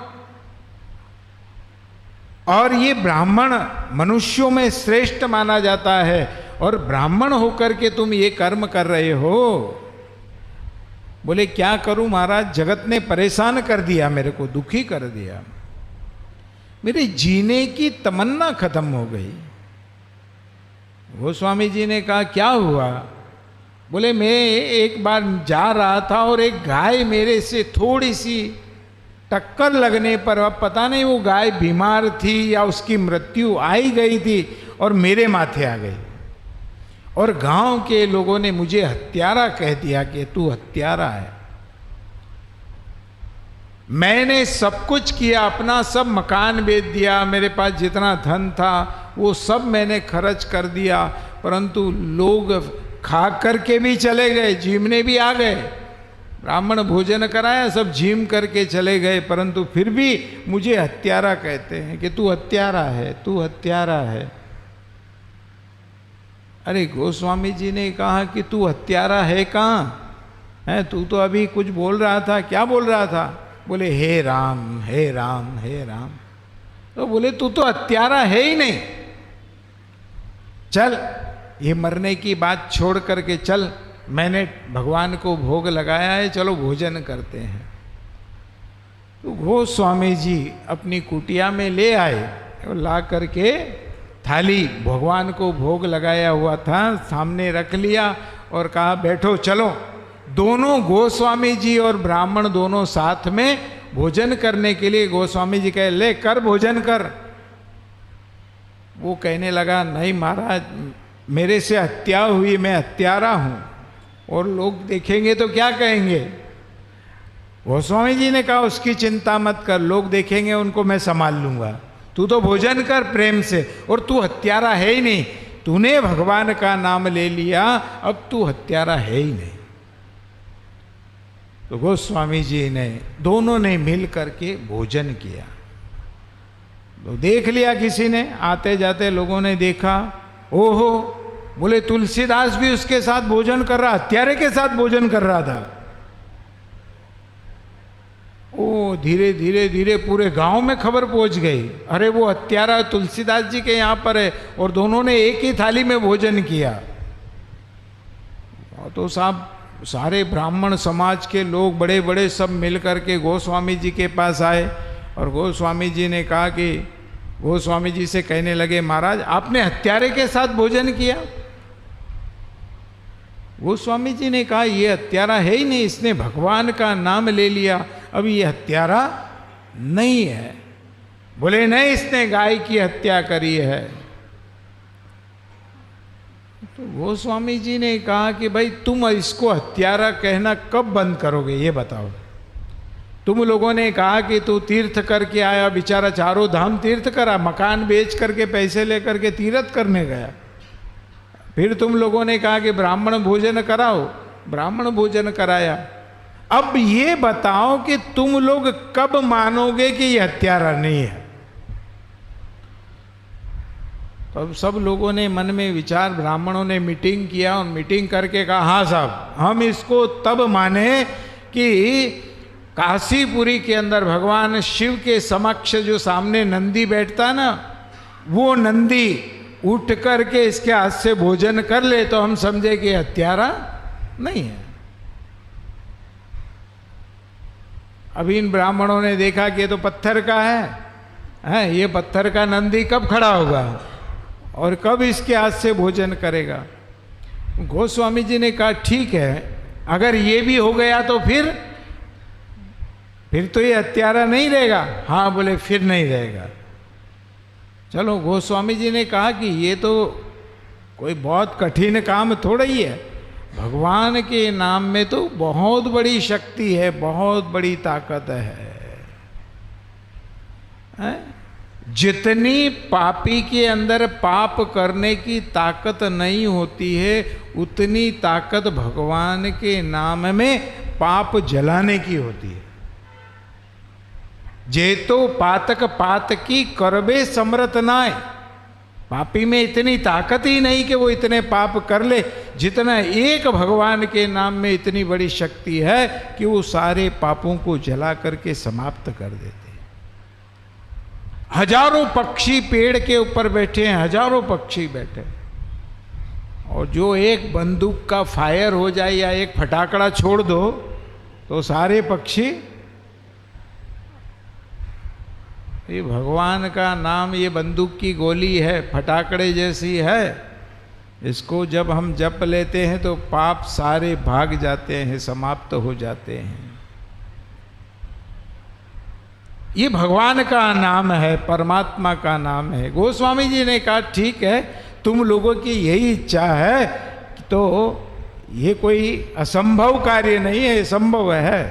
और ये ब्राह्मण मनुष्यों में श्रेष्ठ माना जाता है, और ब्राह्मण होकर के तुम ये कर्म कर रहे हो। बोले क्या करूं महाराज, जगत ने परेशान कर दिया, मेरे को दुखी कर दिया, मेरे जीने की तमन्ना खत्म हो गई। गोस्वामी जी ने कहा क्या हुआ? बोले मैं एक बार जा रहा था और एक गाय मेरे से थोड़ी सी टक्कर लगने पर, अब पता नहीं वो गाय बीमार थी या उसकी मृत्यु आई गई थी और मेरे माथे आ गई, और गांव के लोगों ने मुझे हत्यारा कह दिया कि तू हत्यारा है। मैंने सब कुछ किया, अपना सब मकान बेच दिया, मेरे पास जितना धन था वो सब मैंने खर्च कर दिया, परंतु लोग खा करके भी चले गए, झीमने भी आ गए, ब्राह्मण भोजन कराया, सब झीम करके चले गए, परंतु फिर भी मुझे हत्यारा कहते हैं कि तू हत्यारा है, तू हत्यारा है। अरे गोस्वामी जी ने कहा कि तू हत्यारा है कहाँ है? तू तो अभी कुछ बोल रहा था, क्या बोल रहा था? बोले हे राम हे राम हे राम। तो बोले तू तो हत्यारा है ही नहीं, चल ये मरने की बात छोड़ करके चल, मैंने भगवान को भोग लगाया है, चलो भोजन करते हैं। तो गोस्वामी जी अपनी कुटिया में ले आए और ला करके थाली भगवान को भोग लगाया हुआ था सामने रख लिया और कहा बैठो चलो। दोनों गोस्वामी जी और ब्राह्मण दोनों साथ में भोजन करने के लिए, गोस्वामी जी कहे ले कर भोजन कर। वो कहने लगा नहीं महाराज, मेरे से हत्या हुई, मैं हत्यारा हूं और लोग देखेंगे तो क्या कहेंगे। गोस्वामी जी ने कहा उसकी चिंता मत कर, लोग देखेंगे उनको मैं संभाल लूंगा, तू तो भोजन कर प्रेम से, और तू हत्यारा है ही नहीं, तूने भगवान का नाम ले लिया, अब तू हत्यारा है ही नहीं। तो गोस्वामी जी ने, दोनों ने मिल करके भोजन किया। तो देख लिया किसी ने, आते जाते लोगों ने देखा, ओहो, बोले तुलसीदास भी उसके साथ भोजन कर रहा, हत्यारे के साथ भोजन कर रहा था। ओ धीरे धीरे धीरे पूरे गांव में खबर पहुंच गई, अरे वो हत्यारा तुलसीदास जी के यहाँ पर है, और दोनों ने एक ही थाली में भोजन किया। तो साहब सारे ब्राह्मण समाज के लोग बड़े बड़े सब मिल करके गोस्वामी जी के पास आए, और गोस्वामी जी ने कहा कि, गोस्वामी जी से कहने लगे महाराज आपने हत्यारे के साथ भोजन किया। गोस्वामी जी ने कहा ये हत्यारा है ही नहीं, इसने भगवान का नाम ले लिया, अब ये हत्यारा नहीं है। बोले नहीं, इसने गाय की हत्या करी है। तो गोस्वामी जी ने कहा कि भाई तुम इसको हत्यारा कहना कब बंद करोगे ये बताओ। तुम लोगों ने कहा कि तू तीर्थ करके आया, बेचारा चारों धाम तीर्थ करा, मकान बेच करके पैसे लेकर के तीर्थ करने गया। फिर तुम लोगों ने कहा कि ब्राह्मण भोजन कराओ, ब्राह्मण भोजन कराया। अब ये बताओ कि तुम लोग कब मानोगे कि ये हत्यारा नहीं है। तो अब सब लोगों ने मन में विचार, ब्राह्मणों ने मीटिंग किया और मीटिंग करके कहा हाँ साहब हम इसको तब माने कि काशीपुरी के अंदर भगवान शिव के समक्ष जो सामने नंदी बैठता ना, वो नंदी उठ करके इसके हाथ से भोजन कर ले तो हम समझे कि हत्यारा नहीं है। अब इन ब्राह्मणों ने देखा कि ये तो पत्थर का है, ये पत्थर का नंदी कब खड़ा होगा और कब इसके हाथ से भोजन करेगा। गोस्वामी जी ने कहा ठीक है, अगर ये भी हो गया तो फिर तो ये हत्यारा नहीं रहेगा। हाँ बोले फिर नहीं रहेगा। चलो गोस्वामी जी ने कहा कि ये तो कोई बहुत कठिन काम थोड़ा ही है, भगवान के नाम में तो बहुत बड़ी शक्ति है, बहुत बड़ी ताकत है? जितनी पापी के अंदर पाप करने की ताकत नहीं होती है, उतनी ताकत भगवान के नाम में पाप जलाने की होती है। जेतो पातक पातकी करबे समरत नाय, पापी में इतनी ताकत ही नहीं कि वो इतने पाप कर ले, जितना एक भगवान के नाम में इतनी बड़ी शक्ति है कि वो सारे पापों को जला करके समाप्त कर देते हैं। हजारों पक्षी पेड़ के ऊपर बैठे हैं, हजारों पक्षी बैठे, और जो एक बंदूक का फायर हो जाए या एक फटाकड़ा छोड़ दो तो सारे पक्षी, ये भगवान का नाम ये बंदूक की गोली है, फटाकड़े जैसी है, इसको जब हम जप लेते हैं तो पाप सारे भाग जाते हैं, समाप्त हो जाते हैं। ये भगवान का नाम है, परमात्मा का नाम है। गोस्वामी जी ने कहा ठीक है, तुम लोगों की यही इच्छा है तो ये कोई असंभव कार्य नहीं है, संभव है,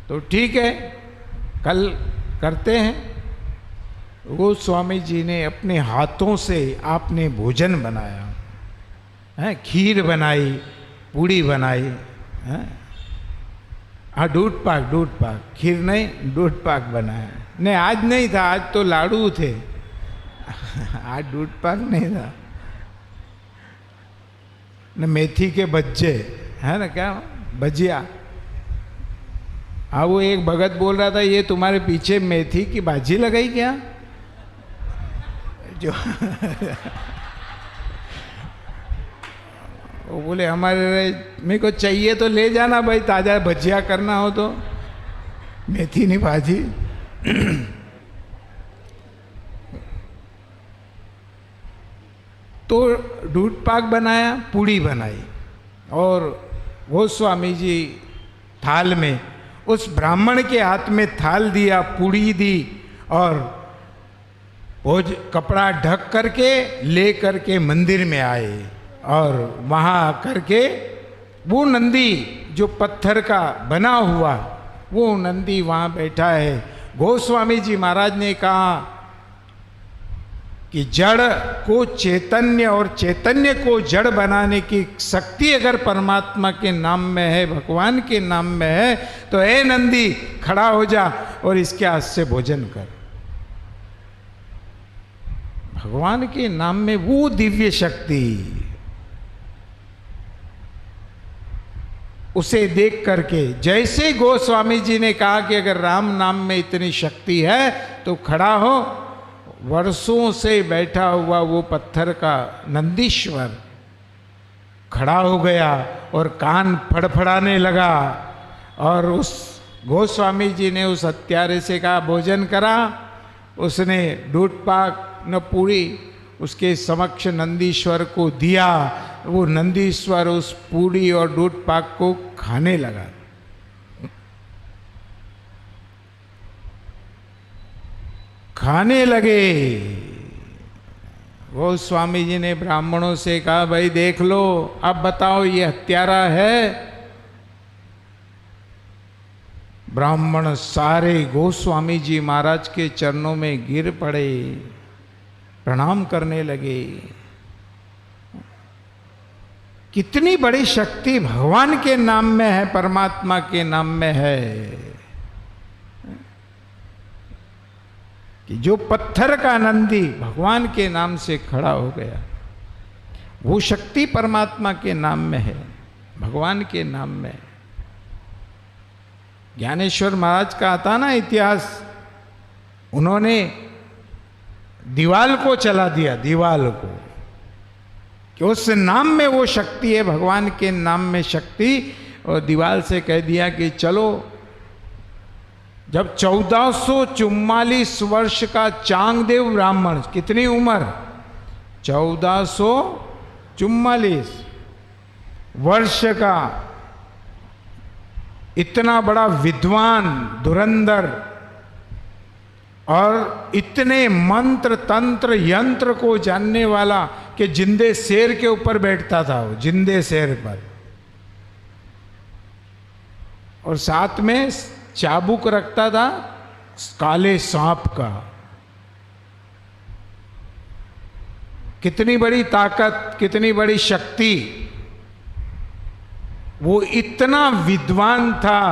तो ठीक है कल करते हैं। गोस्वामी जी ने अपने हाथों से आपने भोजन बनाया है, खीर बनाई, पूड़ी बनाई है, हाँ दूध पाक, खीर नहीं दूध पाक बनाया। नहीं आज नहीं था, आज तो लाडू थे, आज दूध पाक नहीं था। न मेथी के बज्जे है ना, क्या भजिया। हाँ वो एक भगत बोल रहा था ये तुम्हारे पीछे मेथी की भाजी लगाई क्या, जो वो बोले हमारे मेरे को चाहिए तो ले जाना भाई, ताज़ा भजिया करना हो तो, मेथी नहीं भाजी। तो दूध पाक बनाया, पूड़ी बनाई, और वो स्वामी जी थाल में उस ब्राह्मण के हाथ में थाल दिया, पूड़ी दी, और वो कपड़ा ढक करके ले करके मंदिर में आए, और वहाँ आकर के वो नंदी जो पत्थर का बना हुआ वो नंदी वहाँ बैठा है। गोस्वामी जी महाराज ने कहा कि जड़ को चैतन्य और चैतन्य को जड़ बनाने की शक्ति अगर परमात्मा के नाम में है, भगवान के नाम में है, तो ए नंदी खड़ा हो जा और इसके हाथ से भोजन कर। भगवान के नाम में वो दिव्य शक्ति, उसे देख करके जैसे गोस्वामी जी ने कहा कि अगर राम नाम में इतनी शक्ति है तो खड़ा हो, वर्षों से बैठा हुआ वो पत्थर का नंदीश्वर खड़ा हो गया और कान फड़फड़ाने लगा, और उस गोस्वामी जी ने उस हत्यारे से कहा भोजन करा। उसने दूध पाक न पूरी उसके समक्ष नंदीश्वर को दिया। वो नंदीश्वर उस पूड़ी और दूध पाक को खाने लगा। खाने लगे। वो स्वामी जी ने ब्राह्मणों से कहा भाई देख लो, अब बताओ ये हत्यारा है? ब्राह्मण सारे गोस्वामी जी महाराज के चरणों में गिर पड़े, प्रणाम करने लगे। कितनी बड़ी शक्ति भगवान के नाम में है, परमात्मा के नाम में है, कि जो पत्थर का नंदी भगवान के नाम से खड़ा हो गया। वो शक्ति परमात्मा के नाम में है, भगवान के नाम में है। ज्ञानेश्वर महाराज का आता ना इतिहास, उन्होंने दीवाल को चला दिया, दीवाल को, कि उस नाम में वो शक्ति है, भगवान के नाम में शक्ति, और दीवाल से कह दिया कि चलो। जब 1444 वर्ष का चांगदेव ब्राह्मण, कितनी उम्र? 1444 वर्ष का इतना बड़ा विद्वान, धुरंधर, और इतने मंत्र तंत्र यंत्र को जानने वाला, कि जिंदे शेर के ऊपर बैठता था वो, जिंदे शेर पर, और साथ में चाबुक रखता था काले सांप का। कितनी बड़ी ताकत, कितनी बड़ी शक्ति! वो इतना विद्वान था,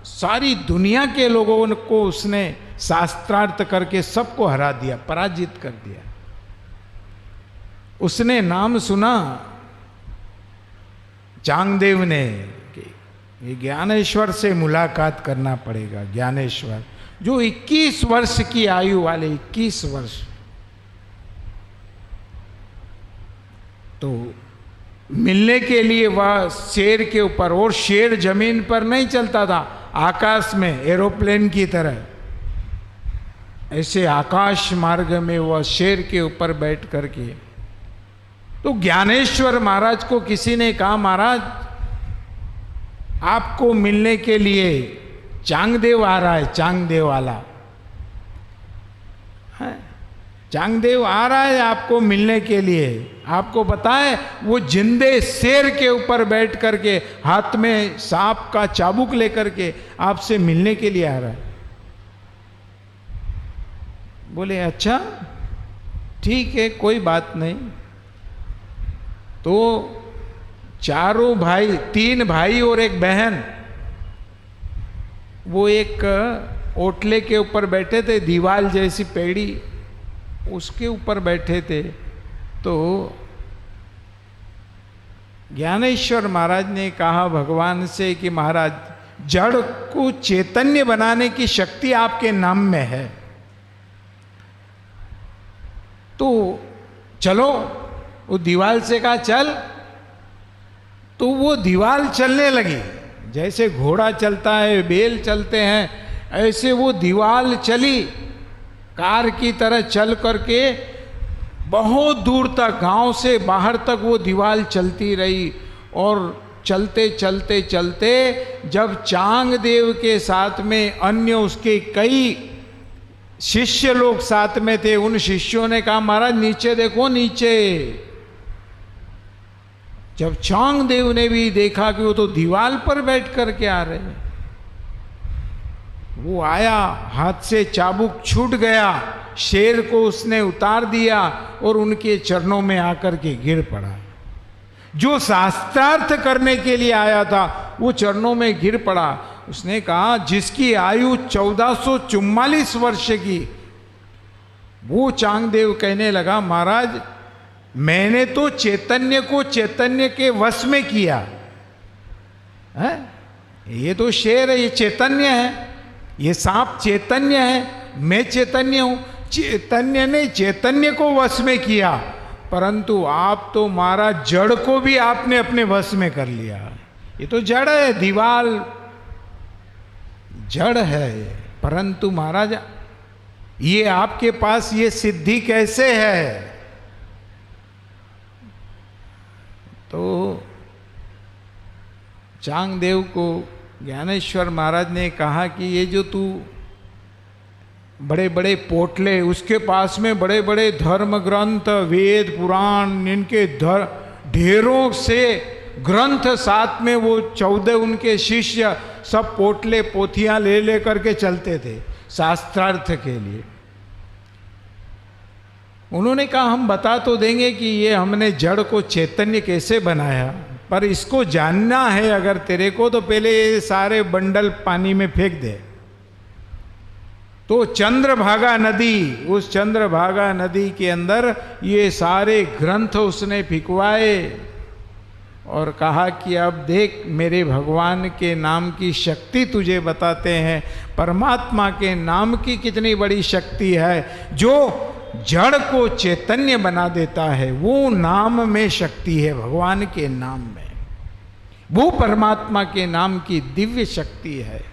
सारी दुनिया के लोगों को उसने शास्त्रार्थ करके सबको हरा दिया, पराजित कर दिया। उसने नाम सुना चांगदेव ने कि ये ज्ञानेश्वर से मुलाकात करना पड़ेगा। ज्ञानेश्वर जो 21 वर्ष की आयु वाले, 21 वर्ष, तो मिलने के लिए वह शेर के ऊपर, और शेर जमीन पर नहीं चलता था, आकाश में एरोप्लेन की तरह, ऐसे आकाश मार्ग में वह शेर के ऊपर बैठ करके। तो ज्ञानेश्वर महाराज को किसी ने कहा महाराज आपको मिलने के लिए चांगदेव आ रहा है, चांगदेव वाला है, चांगदेव आ रहा है आपको मिलने के लिए। आपको पता है वो जिंदे शेर के ऊपर बैठ करके हाथ में सांप का चाबुक लेकर के आपसे मिलने के लिए आ रहा है। बोले अच्छा ठीक है, कोई बात नहीं। तो चारों भाई, 3 भाई और एक बहन, वो एक ओटले के ऊपर बैठे थे, दीवाल जैसी पेड़ी, उसके ऊपर बैठे थे। तो ज्ञानेश्वर महाराज ने कहा भगवान से कि महाराज जड़ को चैतन्य बनाने की शक्ति आपके नाम में है, तो चलो, वो दीवाल से कहा चल, तो वो दीवाल चलने लगी। जैसे घोड़ा चलता है, बैल चलते हैं, ऐसे वो दीवाल चली, कार की तरह चल करके बहुत दूर तक, गांव से बाहर तक वो दीवाल चलती रही। और चलते चलते चलते जब चांगदेव के साथ में अन्य उसके कई शिष्य लोग साथ में थे, उन शिष्यों ने कहा महाराज नीचे देखो, नीचे। जब चांगदेव ने भी देखा कि वो तो दीवाल पर बैठ करके आ रहे हैं, वो आया, हाथ से चाबुक छूट गया, शेर को उसने उतार दिया और उनके चरणों में आकर के गिर पड़ा। जो शास्त्रार्थ करने के लिए आया था वो चरणों में गिर पड़ा। उसने कहा जिसकी आयु 1444 वर्ष की, वो चांगदेव कहने लगा महाराज मैंने तो चैतन्य को चैतन्य के वश में किया है। ये तो शेर है, ये चैतन्य है, ये सांप चैतन्य है, मैं चैतन्य हूं। चैतन्य ने चैतन्य को वश में किया, परंतु आप तो महाराज जड़ को भी आपने अपने वश में कर लिया। ये तो जड़ है, दीवाल जड़ है, परंतु महाराज ये आपके पास ये सिद्धि कैसे है? तो चांगदेव को ज्ञानेश्वर महाराज ने कहा कि ये जो तू बड़े बड़े पोटले, उसके पास में बड़े बड़े धर्म ग्रंथ, वेद पुराण, इनके ढेरों से ग्रंथ, साथ में वो 14 उनके शिष्य सब पोटले पोथियां ले ले करके चलते थे शास्त्रार्थ के लिए। उन्होंने कहा हम बता तो देंगे कि ये हमने जड़ को चैतन्य कैसे बनाया, पर इसको जानना है अगर तेरे को तो पहले ये सारे बंडल पानी में फेंक दे। तो चंद्रभागा नदी, उस चंद्रभागा नदी के अंदर ये सारे ग्रंथ उसने फिकवाए और कहा कि अब देख मेरे भगवान के नाम की शक्ति तुझे बताते हैं। परमात्मा के नाम की कितनी बड़ी शक्ति है, जो जड़ को चैतन्य बना देता है। वो नाम में शक्ति है, भगवान के नाम में, वो परमात्मा के नाम की दिव्य शक्ति है।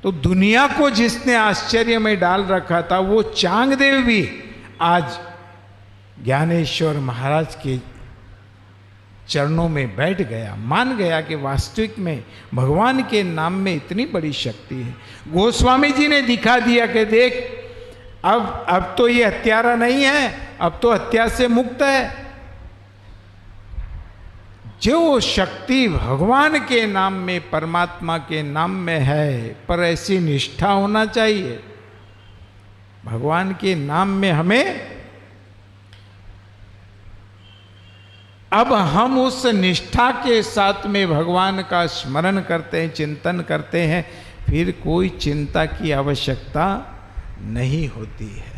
तो दुनिया को जिसने आश्चर्य में डाल रखा था, वो चांगदेव भी आज ज्ञानेश्वर महाराज के चरणों में बैठ गया, मान गया कि वास्तविक में भगवान के नाम में इतनी बड़ी शक्ति है। गोस्वामी जी ने दिखा दिया कि देख अब तो ये हत्यारा नहीं है, अब तो हत्या से मुक्त है। जो शक्ति भगवान के नाम में, परमात्मा के नाम में है, पर ऐसी निष्ठा होना चाहिए। भगवान के नाम में हमें, अब हम उस निष्ठा के साथ में भगवान का स्मरण करते हैं, चिंतन करते हैं, फिर कोई चिंता की आवश्यकता नहीं होती है।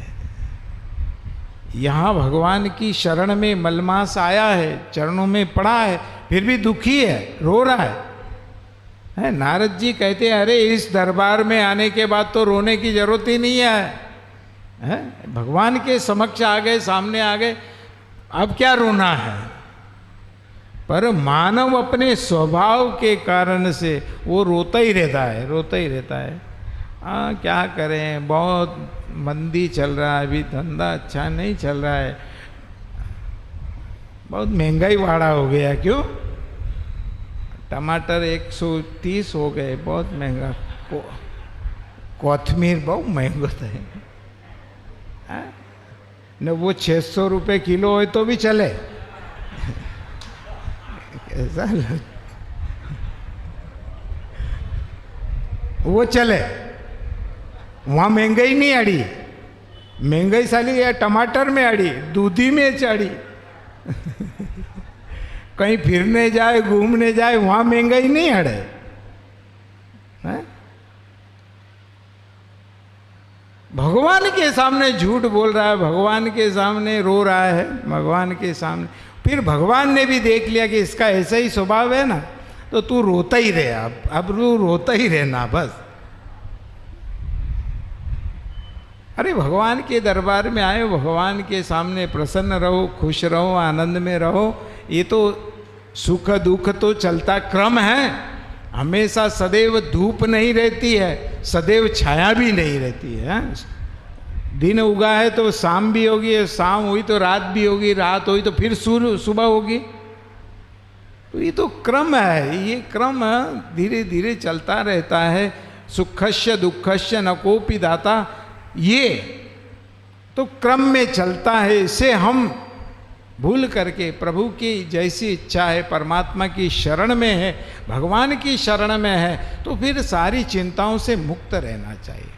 यहाँ भगवान की शरण में मलमास आया है, चरणों में पड़ा है, फिर भी दुखी है, रो रहा है। नारद जी कहते हैं अरे इस दरबार में आने के बाद तो रोने की जरूरत ही नहीं है, भगवान के समक्ष आ गए, सामने आ गए, अब क्या रोना है। पर मानव अपने स्वभाव के कारण से वो रोता ही रहता है, रोता ही रहता है। क्या करें, बहुत मंदी चल रहा है, अभी धंधा अच्छा नहीं चल रहा है, बहुत महंगाई वाड़ा हो गया। क्यों? टमाटर 130 हो गए, बहुत महंगा। कोथमीर बहुत महंगा है न, वो 600 रुपये किलो हो तो भी चले। कैसा वो चले, वहाँ महंगाई नहीं अड़ी, महंगाई साली या टमाटर में अड़ी, दूधी में चढ़ी। कहीं फिरने जाए, घूमने जाए, वहाँ महंगाई नहीं अड़े है? भगवान के सामने झूठ बोल रहा है, भगवान के सामने रो रहा है, भगवान के सामने। फिर भगवान ने भी देख लिया कि इसका ऐसा ही स्वभाव है ना, तो तू रोता ही रहे, अब तू रोता ही रहना बस अरे भगवान के दरबार में आए, भगवान के सामने प्रसन्न रहो, खुश रहो, आनंद में रहो। ये तो सुख दुख तो चलता क्रम है, हमेशा सदैव धूप नहीं रहती है, सदैव छाया भी नहीं रहती है। दिन उगा है तो शाम भी होगी, शाम हुई तो रात भी होगी, रात हुई तो फिर सुबह होगी। तो ये तो क्रम है, ये क्रम धीरे धीरे चलता रहता है। सुखस्य दुखस्य न कोपि दाता, ये तो क्रम में चलता है। इसे हम भूल करके प्रभु की जैसी इच्छा है, परमात्मा की शरण में है, भगवान की शरण में है, तो फिर सारी चिंताओं से मुक्त रहना चाहिए।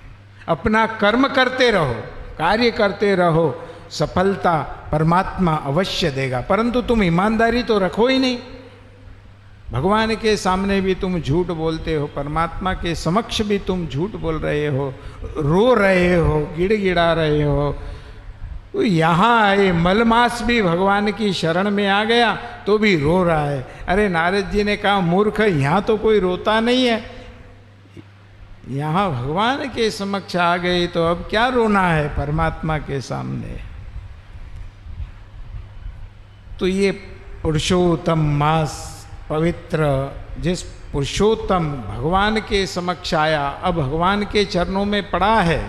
अपना कर्म करते रहो, कार्य करते रहो, सफलता परमात्मा अवश्य देगा। परंतु तुम ईमानदारी तो रखो ही नहीं, भगवान के सामने भी तुम झूठ बोलते हो, परमात्मा के समक्ष भी तुम झूठ बोल रहे हो, रो रहे हो, गिड़गिड़ा रहे हो। तो यहाँ आए, मलमास भी भगवान की शरण में आ गया तो भी रो रहा है। अरे नारद जी ने कहा मूर्ख, यहाँ तो कोई रोता नहीं है, यहाँ भगवान के समक्ष आ गए तो अब क्या रोना है परमात्मा के सामने। तो ये पुरुषोत्तम मास पवित्र, जिस पुरुषोत्तम भगवान के समक्ष आया, अब भगवान के चरणों में पड़ा है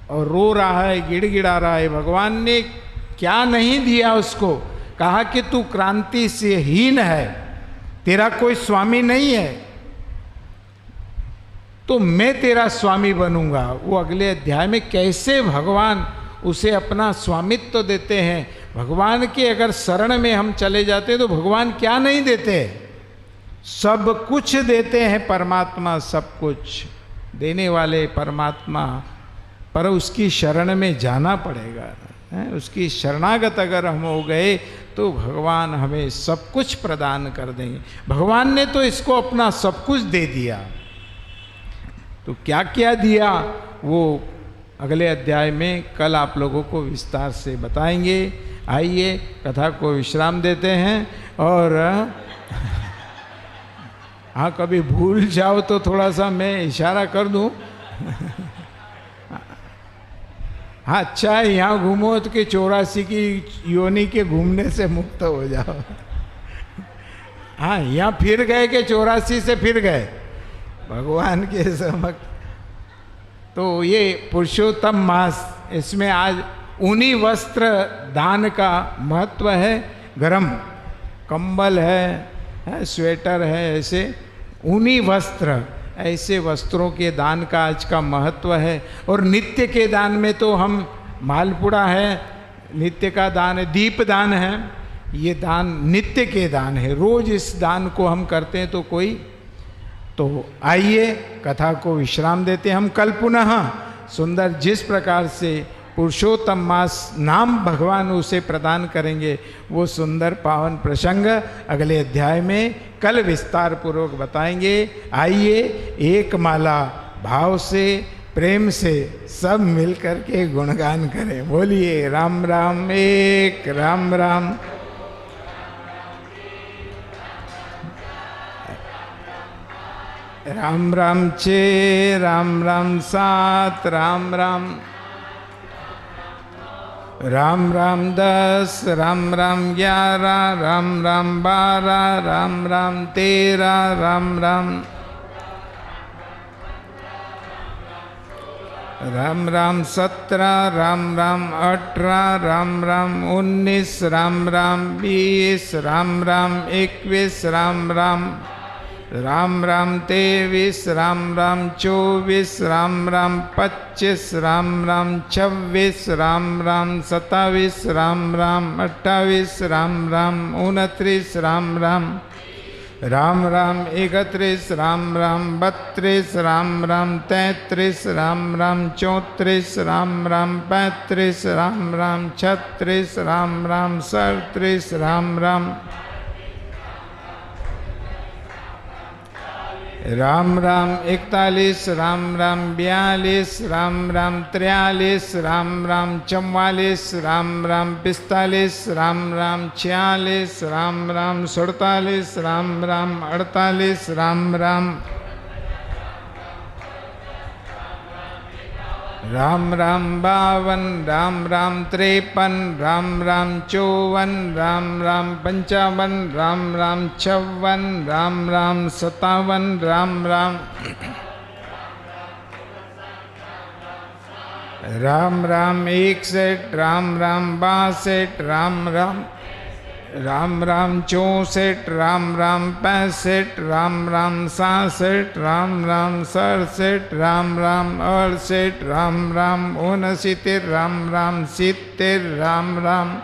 और रो रहा है, गिड़गिड़ा रहा है। भगवान ने क्या नहीं दिया उसको, कहा कि तू क्रांति से हीन है, तेरा कोई स्वामी नहीं है, तो मैं तेरा स्वामी बनूंगा। वो अगले अध्याय में कैसे भगवान उसे अपना स्वामित्व देते हैं। भगवान के अगर शरण में हम चले जाते तो भगवान क्या नहीं देते, सब कुछ देते हैं परमात्मा, सब कुछ देने वाले परमात्मा। पर उसकी शरण में जाना पड़ेगा, उसकी शरणागत अगर हम हो गए तो भगवान हमें सब कुछ प्रदान कर देंगे। भगवान ने तो इसको अपना सब कुछ दे दिया, तो क्या क्या दिया वो अगले अध्याय में कल आप लोगों को विस्तार से बताएंगे। आइए कथा को विश्राम देते हैं। और हाँ, कभी भूल जाओ तो थोड़ा सा मैं इशारा कर दूं। हाँ, अच्छा है यहाँ घूमो तो कि 84 की योनि के घूमने से मुक्त हो जाओ। हाँ, यहाँ फिर गए कि 84 से फिर गए भगवान के समक्ष। तो ये पुरुषोत्तम मास, इसमें आज ऊनी वस्त्र दान का महत्व है। गरम कंबल है, स्वेटर है, ऐसे ऊनी वस्त्र, ऐसे वस्त्रों के दान का आज का महत्व है। और नित्य के दान में तो हम मालपुड़ा है, नित्य का दान है, दीप दान है, ये दान नित्य के दान है। रोज इस दान को हम करते हैं तो कोई, तो आइए कथा को विश्राम देते हैं। हम कल पुनः सुंदर जिस प्रकार से पुरुषोत्तम मास नाम भगवान उसे प्रदान करेंगे, वो सुंदर पावन प्रसंग अगले अध्याय में कल विस्तार पूर्वक बताएंगे। आइए एक माला भाव से, प्रेम से सब मिलकर के गुणगान करें। बोलिए राम राम, एक राम राम। राम राम 6, राम राम 7, राम राम, राम राम 10, राम राम 11, राम राम 12, राम राम 13, राम राम, राम राम 17, राम राम 18, राम राम 19, राम राम 20, राम राम 21, राम राम, राम राम 23, राम राम 24, राम राम 25, राम राम 26, राम राम 27, राम राम 28, राम राम 29, राम राम, राम राम 31, राम राम 32, राम राम 33, राम राम 34, राम राम 35, राम राम 36, राम राम 37, राम राम, राम राम 41, राम राम 42, राम राम 43, राम राम 44, राम राम 45, राम राम 46, राम राम 47, राम राम 48, राम राम, राम राम 52, राम राम 53, राम राम 54, राम राम 55, राम राम 56, राम राम 57, राम राम राम राम 61, राम राम 62, राम राम 64, राम राम 65, राम राम 67, राम राम 67, राम राम 68, राम राम 69, राम राम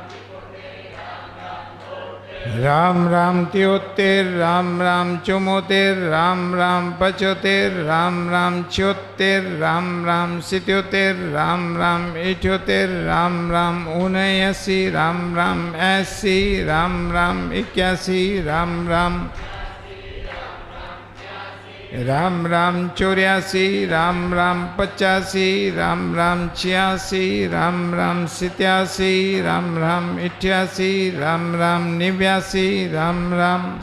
70, राम राम 73, राम राम 74, राम राम 75, राम राम 76, राम राम 77, राम राम 78, राम राम 79, राम राम 80, राम राम 81, राम राम 84, राम राम 85, राम राम 86, राम राम 87, राम राम 88, राम राम 89, राम राम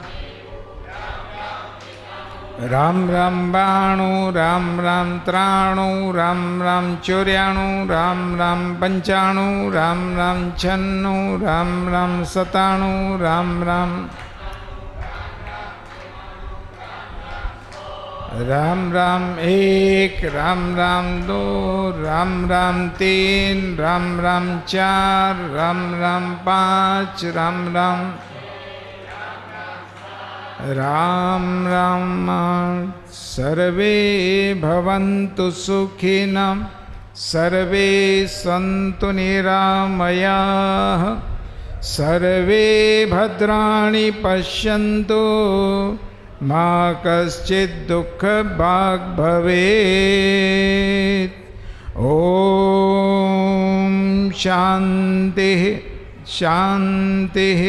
92, राम राम 93, राम राम 94, राम राम 95, राम राम 96, राम राम 97, राम राम 1, राम राम 2, राम राम 3, राम राम 4, राम राम 5, राम राम राम राम। सर्वे भवन्तु सुखिनः, सर्वे सन्तु निरामयाः, सर्वे भद्राणि पश्यन्तु, मा कश्चित् दुःखभाग् भवेत्। ॐ शान्तिः शान्तिः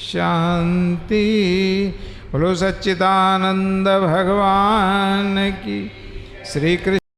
शान्तिः। बोलो सच्चिदानंद भगवान की। श्री कृष्ण।